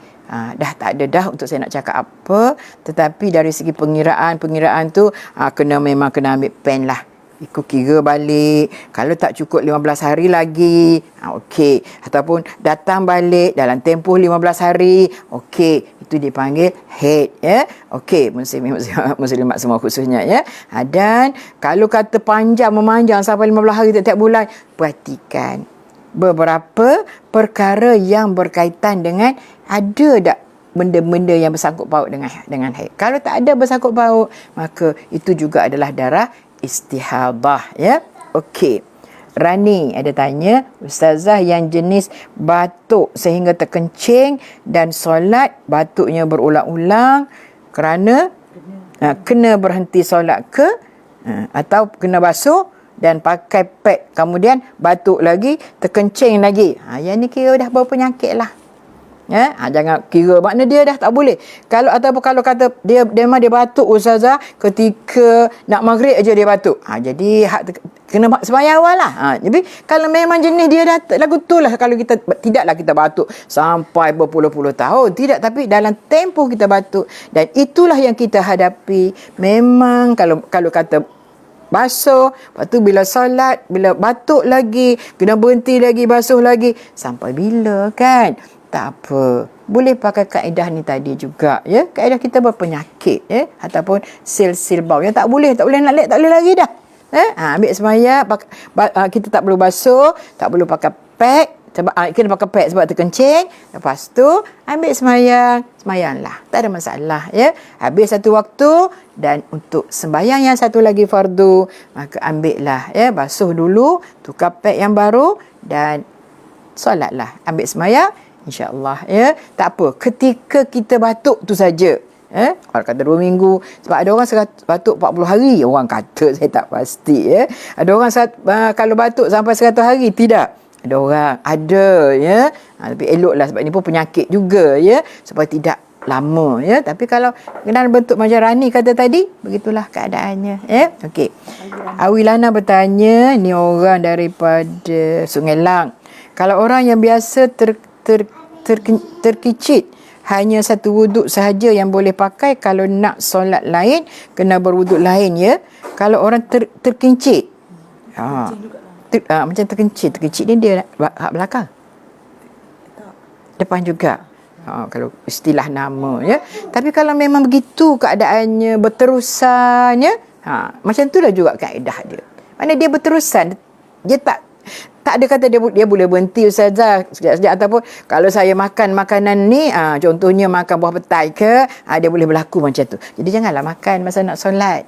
Speaker 1: dah tak ada dah untuk saya nak cakap apa. Tetapi dari segi pengiraan tu, memang kena ambil pen lah. Ikut kira balik. Kalau tak cukup 15 hari lagi, okey. Ataupun datang balik dalam tempoh 15 hari, okey. Itu dipanggil head, ya. Okey, muslimat semua khususnya, ya. Dan kalau kata memanjang sampai 15 hari tiap bulan, perhatikan beberapa perkara yang berkaitan dengan ada tak benda-benda yang bersangkut paut dengan haid. Kalau tak ada bersangkut paut, maka itu juga adalah darah istihadah, ya. Okey. Rani ada tanya, Ustazah yang jenis batuk sehingga terkencing dan solat batuknya berulang-ulang kerana kena berhenti solat ke atau kena basuh dan pakai pad, kemudian batuk lagi, terkencing lagi. Yang ni kira dah berpenyakit lah. Ya, jangan kira makna dia dah tak boleh. Kalau kata dia memang dia batuk Ustazah ketika nak maghrib aja dia batuk. Jadi kena sembahyang awal lah. Jadi kalau memang jenis dia dah lagu tu lah, kalau kita tidaklah kita batuk sampai berpuluh-puluh tahun, tidak, tapi dalam tempoh kita batuk, dan itulah yang kita hadapi. Memang kalau kata basuh, lepas tu bila solat, bila batuk lagi, kena berhenti lagi, basuh lagi, sampai bila kan? Tak apa. Boleh pakai kaedah ni tadi juga, ya. Kaedah kita berpenyakit, ya, ataupun sel-sel bau yang tak boleh nak tak boleh lagi dah. Ambil sembahyang, kita tak perlu basuh, tak perlu pakai pad, sebab kena pakai pad sebab terkencing. Lepas tu ambil sembahyanglah. Tak ada masalah, ya. Habis satu waktu, dan untuk sembahyang yang satu lagi fardu, maka ambillah, ya, basuh dulu, tukar pad yang baru dan solatlah. Ambil sembahyang, InsyaAllah, ya. Tak apa, ketika kita batuk tu saja, Orang kata 2 minggu. Sebab ada orang batuk 40 hari. Orang kata, saya tak pasti. Ada orang kalau batuk sampai 100 hari. Tidak. Ada orang ada, ya. Tapi eloklah sebab ni pun penyakit juga, ya. Supaya tidak lama, ya. Tapi kalau dalam bentuk macam Rani kata tadi, begitulah keadaannya, ya. Okey. Awilana bertanya, ni orang daripada Sungai Lang. Kalau orang yang biasa terkicit, hanya satu wuduk sahaja yang boleh pakai, kalau nak solat lain kena berwuduk lain, ya. Kalau orang terkincit, macam terkencit ni dia belakang, depan juga. Kalau istilah nama, ya. Tapi kalau memang begitu keadaannya berterusan, ya, macam itulah juga kaedah dia. Mana dia berterusan, dia tak ada kata dia boleh berhenti ustazah sekejap-sekejap, ataupun kalau saya makan makanan ni, contohnya makan buah petai ke, dia boleh berlaku macam tu. Jadi janganlah makan masa nak solat.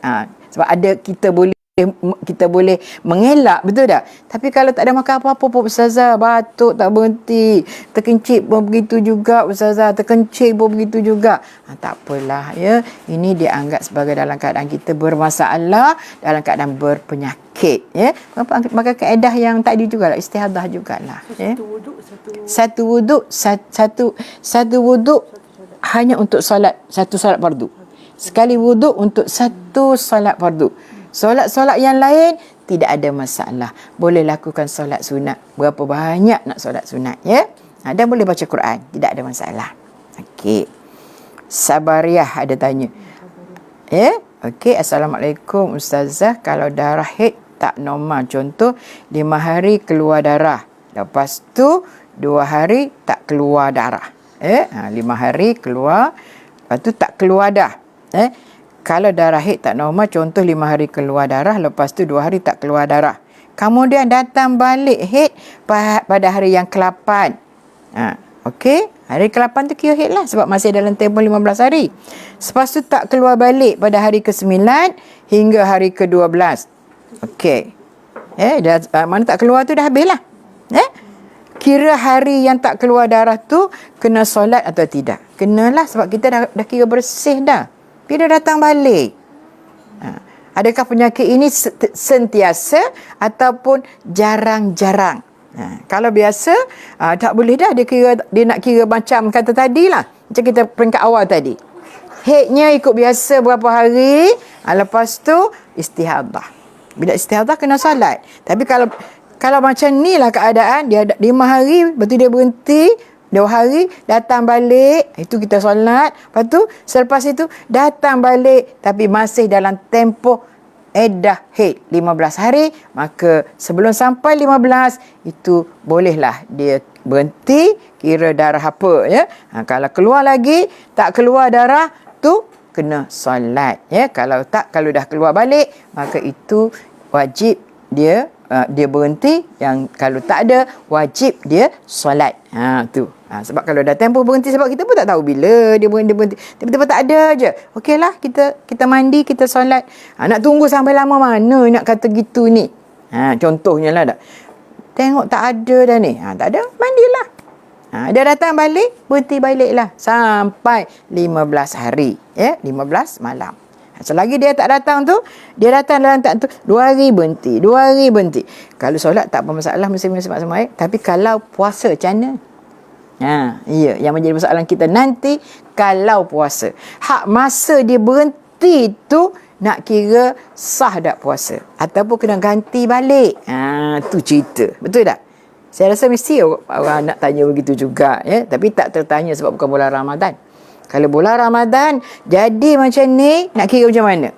Speaker 1: Sebab ada kita boleh mengelak, betul tak? Tapi kalau tak ada makan apa-apa pun ustazah, batuk tak berhenti, terkencit pun begitu juga ustazah, terkencit pun begitu juga, tak apalah, ya. Ini dianggap sebagai dalam keadaan kita bermasalah, dalam keadaan berpenyakit, ya. Maka kaedah yang tadi jugalah, istihadah jugalah, ya. Satu wuduk hanya untuk satu solat fardu. Sekali wuduk untuk satu solat fardu. Solat-solat yang lain tidak ada masalah. Boleh lakukan solat sunat. Berapa banyak nak solat sunat, ya. Dan boleh baca Quran. Tidak ada masalah. Okey. Sabariah ada tanya. Ya. Okey. Assalamualaikum ustazah. Kalau darah haid tak normal. Contoh 5 hari keluar darah. Lepas tu 2 hari tak keluar darah. 5 hari keluar. Lepas tu tak keluar dah. Kalau darah haid tak normal, contoh 5 hari keluar darah, lepas tu 2 hari tak keluar darah. Kemudian datang balik haid pada hari yang ke-8. Okey, hari ke-8 tu kira haid lah, sebab masih dalam tempoh 15 hari. Lepas tu tak keluar balik pada hari ke-9 hingga hari ke-12. Okey. Mana tak keluar tu dah habis lah. Kira hari yang tak keluar darah tu kena solat atau tidak? Kenalah, sebab kita dah kira bersih dah. Bila datang balik. Adakah penyakit ini sentiasa ataupun jarang-jarang? Kalau biasa, tak boleh dah. Dia nak kira macam kata tadi lah. Macam kita peringkat awal tadi. Haidnya ikut biasa berapa hari. Lepas tu istihadah. Bila istihadah kena solat. Tapi kalau macam ni lah keadaan, dia 5 hari, betul dia berhenti. 2 hari, datang balik, itu kita solat. Lepas tu, selepas itu, datang balik, tapi masih dalam tempoh edah haid 15 hari, maka sebelum sampai 15, itu bolehlah dia berhenti, kira darah apa, ya. Kalau keluar lagi, tak keluar darah, tu kena solat, ya. Kalau dah keluar balik, maka itu wajib dia berhenti. Yang kalau tak ada, wajib dia solat. Tu. Sebab kalau dah tempoh berhenti, sebab kita pun tak tahu bila dia berhenti. Tiba-tiba tak ada je. Okeylah, kita mandi, kita solat. Nak tunggu sampai lama mana nak kata gitu ni? Contohnya lah tak. Tengok tak ada dah ni. Tak ada, mandilah. Dia datang balik, berhenti baliklah. Sampai 15 hari. 15 malam. Selagi dia tak datang tu, dia datang dalam tak tu, 2 hari berhenti, 2 hari berhenti. Kalau solat tak apa masalah, mesti semai. Tapi kalau puasa macam mana? Ya, yang menjadi persoalan kita nanti, kalau puasa. Masa dia berhenti tu, nak kira sah tak puasa? Ataupun kena ganti balik? Tu cerita. Betul tak? Saya rasa mesti orang nak tanya begitu juga, ya. Tapi tak tertanya sebab bukan bulan Ramadan. Kalau bulan Ramadan jadi macam ni, nak kira macam mana?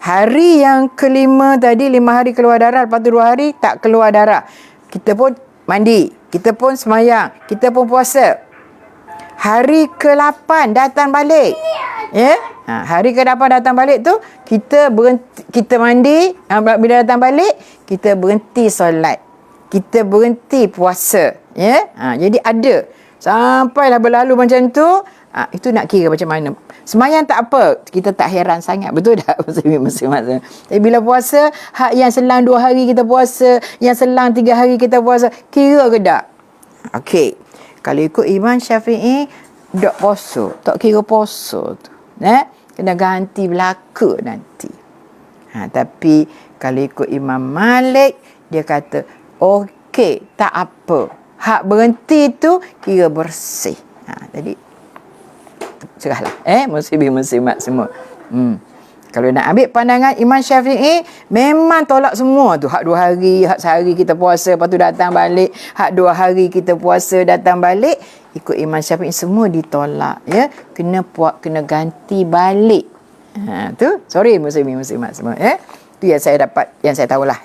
Speaker 1: Hari yang ke-5 tadi, 5 hari keluar darah, lepas tu 2 hari tak keluar darah. Kita pun mandi, kita pun semayang, kita pun puasa. Hari ke-8 datang balik. Hari ke-8 datang balik tu, kita berhenti, kita mandi. Bila datang balik, kita berhenti solat, kita berhenti puasa. Jadi ada. Sampailah berlalu macam tu. Itu nak kira macam mana. Semayang tak apa, kita tak heran sangat. Betul tak? Masing-masing. Tapi bila puasa, yang selang 2 hari kita puasa, yang selang 3 hari kita puasa, kira ke tak? Okey. Kalau ikut Imam Syafi'i, tak puasa, tak kira puasa tu. Kena ganti berlaku nanti. Tapi kalau ikut Imam Malik, dia kata okey, tak apa, hak berhenti tu kira bersih. Jadi cerahlah muslimin-muslimat semua. Kalau nak ambil pandangan Imam Syafi'i, memang tolak semua tu. Hak 2 hari, hak sehari kita puasa, lepas tu datang balik. Hak 2 hari kita puasa, datang balik. Ikut Imam Syafi'i semua ditolak. Ya, kena ganti balik. Tu, sorry muslimin-muslimat semua. Tu yang saya dapat, yang saya tahulah.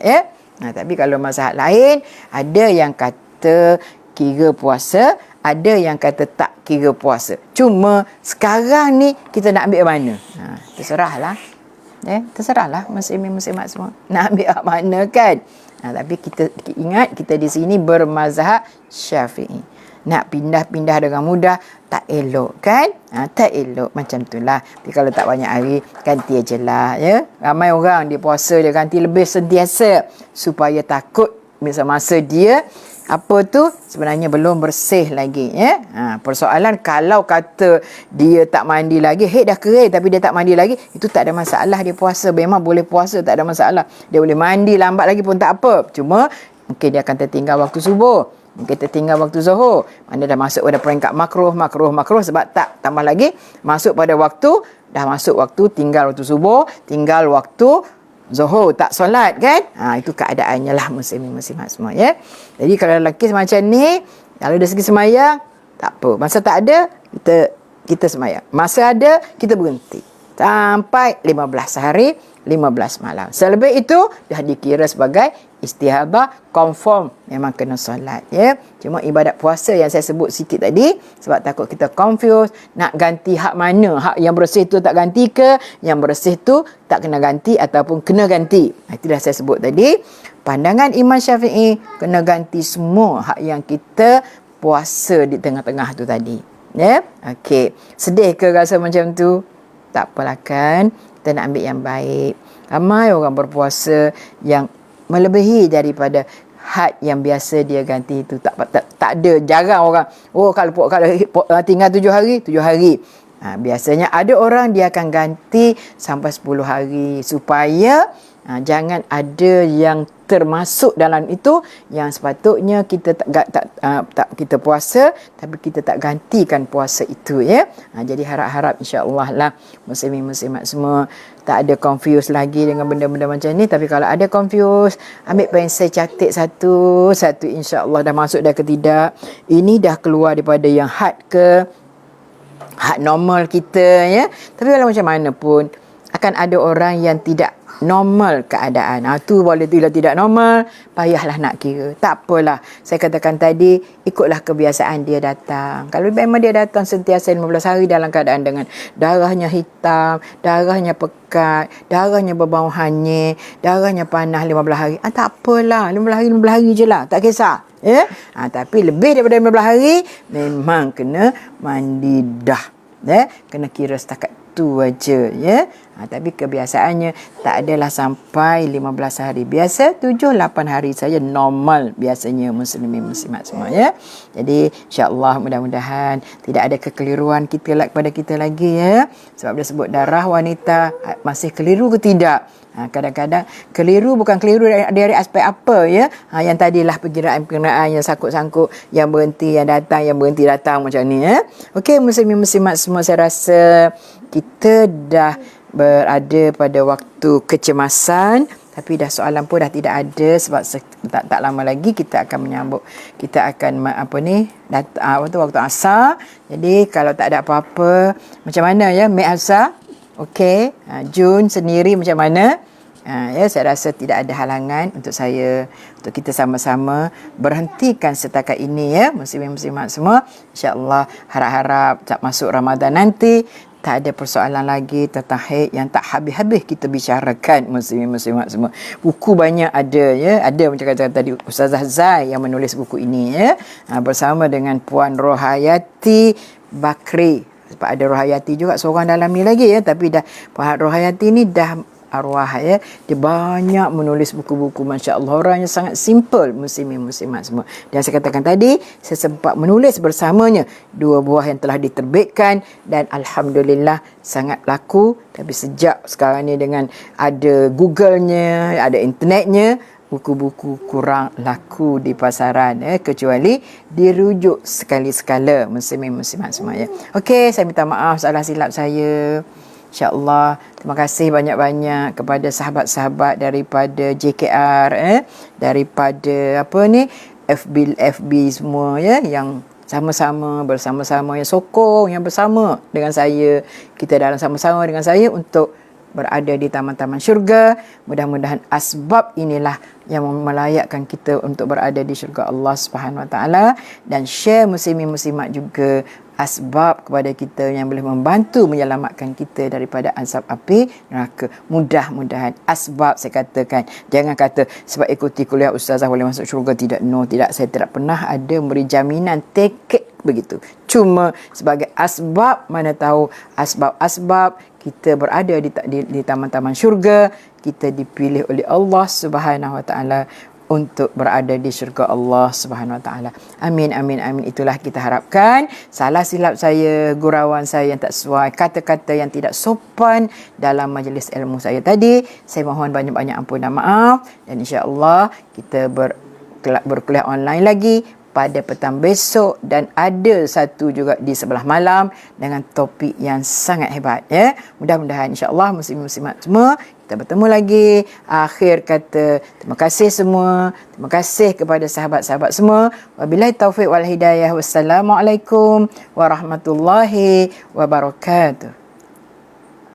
Speaker 1: Tapi kalau mazhab lain, ada yang kata kira puasa, ada yang kata tak kira puasa. Cuma sekarang ni kita nak ambil mana? Terserahlah. Terserahlah muslimin-muslimat semua nak ambil hak mana kan. Tapi kita ingat, kita di sini bermazhab Syafi'i. Nak pindah-pindah dengan mudah tak elok kan. Tak elok macam itulah. Tapi kalau tak banyak hari, ganti aje lah ya. Ramai orang dia puasa, dia ganti lebih sentiasa supaya takut masa dia apa tu sebenarnya belum bersih lagi ya. Persoalan kalau kata dia tak mandi lagi, dah kering tapi dia tak mandi lagi, itu tak ada masalah, dia puasa, memang boleh puasa, tak ada masalah. Dia boleh mandi lambat lagi pun tak apa. Cuma mungkin dia akan tertinggal waktu subuh, mungkin tertinggal waktu zuhur, mana dah masuk pada peringkat makruh sebab tak tambah lagi masuk pada waktu, dah masuk waktu, tinggal waktu subuh, tinggal waktu zuhur tak solat kan. Itu keadaannya lah muslimin-muslimat semua ya. Jadi kalau dalam kes macam ni, kalau dari segi semayang tak apa, masa tak ada kita semayang, masa ada kita berhenti sampai 15 hari 15 malam. Selebih itu dah dikira sebagai istihadah, confirm memang kena solat ya. Cuma ibadat puasa yang saya sebut sikit tadi, sebab takut kita confuse nak ganti hak mana, hak yang bersih tu tak ganti ke, yang bersih tu tak kena ganti ataupun kena ganti. Itu dah saya sebut tadi. Pandangan Imam Syafi'i kena ganti semua hak yang kita puasa di tengah-tengah tu tadi ya. Okey, sedih ke rasa macam tu? Tak apalah kan, kita nak ambil yang baik. Ramai orang berpuasa yang melebihi daripada had yang biasa dia ganti itu. Tak ada, jarang orang kalau tinggal 7 hari. Biasanya ada orang dia akan ganti sampai 10 hari supaya jangan ada yang termasuk dalam itu yang sepatutnya kita tak kita puasa tapi kita tak gantikan puasa itu ya. Jadi harap-harap insya-Allah lah muslimin-muslimat semua tak ada confuse lagi dengan benda-benda macam ni. Tapi kalau ada confuse, ambil pensel catat satu insya-Allah dah masuk dah ke tidak. Ini dah keluar daripada yang had ke had normal kita ya. Tapi kalau macam mana pun akan ada orang yang tidak normal keadaan. Tu boleh tidak normal, payahlah nak kira. Tak apalah. Saya katakan tadi, ikutlah kebiasaan dia datang. Kalau memang dia datang sentiasa 15 hari dalam keadaan dengan darahnya hitam, darahnya pekat, darahnya berbau hanyir, darahnya panas 15 hari. Tak apalah. 15 hari je lah. Tak kisah. Ya? Tapi lebih daripada 15 hari, memang kena mandi dah. Kena kira setakat tu aja ya. Tapi kebiasaannya tak adalah sampai 15 hari. Biasa 7-8 hari saja normal biasanya muslimin muslimat semua ya. Jadi insya-Allah mudah-mudahan tidak ada kekeliruan kepada kita lagi ya. Sebab dia sebut darah wanita masih keliru ke tidak. Kadang-kadang keliru bukan keliru dari aspek apa ya. Yang tadilah perkiraan yang sangkut-sangkut, yang berhenti, yang datang, yang berhenti datang macam ni ya. Okey muslimin muslimat semua, saya rasa kita dah berada pada waktu kecemasan, tapi dah soalan pun dah tidak ada sebab tak lama lagi kita akan menyambut, kita akan waktu asar. Jadi kalau tak ada apa-apa, macam mana ya asar? Okey, Jun sendiri macam mana? Ya, saya rasa tidak ada halangan untuk kita sama-sama berhentikan setakat ini ya muslimin-muslimat semua. Insya-Allah harap-harap tak masuk Ramadan nanti tak ada persoalan lagi tentang haid yang tak habis-habis kita bicarakan muslimin-muslimat semua. Buku banyak ada ya. Ada macam kata tadi Ustazah Zai yang menulis buku ini ya. Bersama dengan Puan Rohayati Bakri. Sebab ada Rohayati juga seorang dalam ni lagi ya. Tapi dah Puan Rohayati ni dah arwah ya. Dia banyak menulis buku-buku, masya-Allah, orangnya sangat simple, muslimin muslimat semua. Dan saya katakan tadi, saya sempat menulis bersamanya 2 buah yang telah diterbitkan dan alhamdulillah sangat laku. Tapi sejak sekarang ni dengan ada Google-nya, ada internetnya, buku-buku kurang laku di pasaran kecuali dirujuk sekali-sekala, muslimin muslimat semua ya. Okey, saya minta maaf salah silap saya. InsyaAllah, terima kasih banyak-banyak kepada sahabat-sahabat daripada JKR, daripada FB semua ya, yang bersama-sama yang sokong, yang bersama dengan saya, kita dalam sama-sama dengan saya untuk berada di taman-taman syurga. Mudah-mudahan asbab inilah yang melayakkan kita untuk berada di syurga Allah Subhanahu Wa Taala, dan share muslimin muslimat juga asbab kepada kita yang boleh membantu menyelamatkan kita daripada azab api neraka. Mudah-mudahan asbab, saya katakan, jangan kata sebab ikuti kuliah ustazah boleh masuk syurga. Tidak, tidak, saya tidak pernah ada memberi jaminan tiket begitu. Cuma sebagai asbab, mana tahu asbab-asbab kita berada di taman-taman syurga, kita dipilih oleh Allah Subhanahu Wa Taala untuk berada di syurga Allah Subhanahu Wa Taala. Amin, amin, amin. Itulah kita harapkan. Salah silap saya, gurauan saya yang tak sesuai, kata-kata yang tidak sopan dalam majlis ilmu saya tadi, saya mohon banyak-banyak ampun dan maaf. Dan insya-Allah kita berkuliah online lagi pada petang besok, dan ada satu juga di sebelah malam dengan topik yang sangat hebat ya. Mudah-mudahan insya-Allah muslimin muslimat semua kita bertemu lagi. Akhir kata, terima kasih semua. Terima kasih kepada sahabat-sahabat semua. Wabillahi taufiq wal hidayah. Wassalamualaikum warahmatullahi wabarakatuh.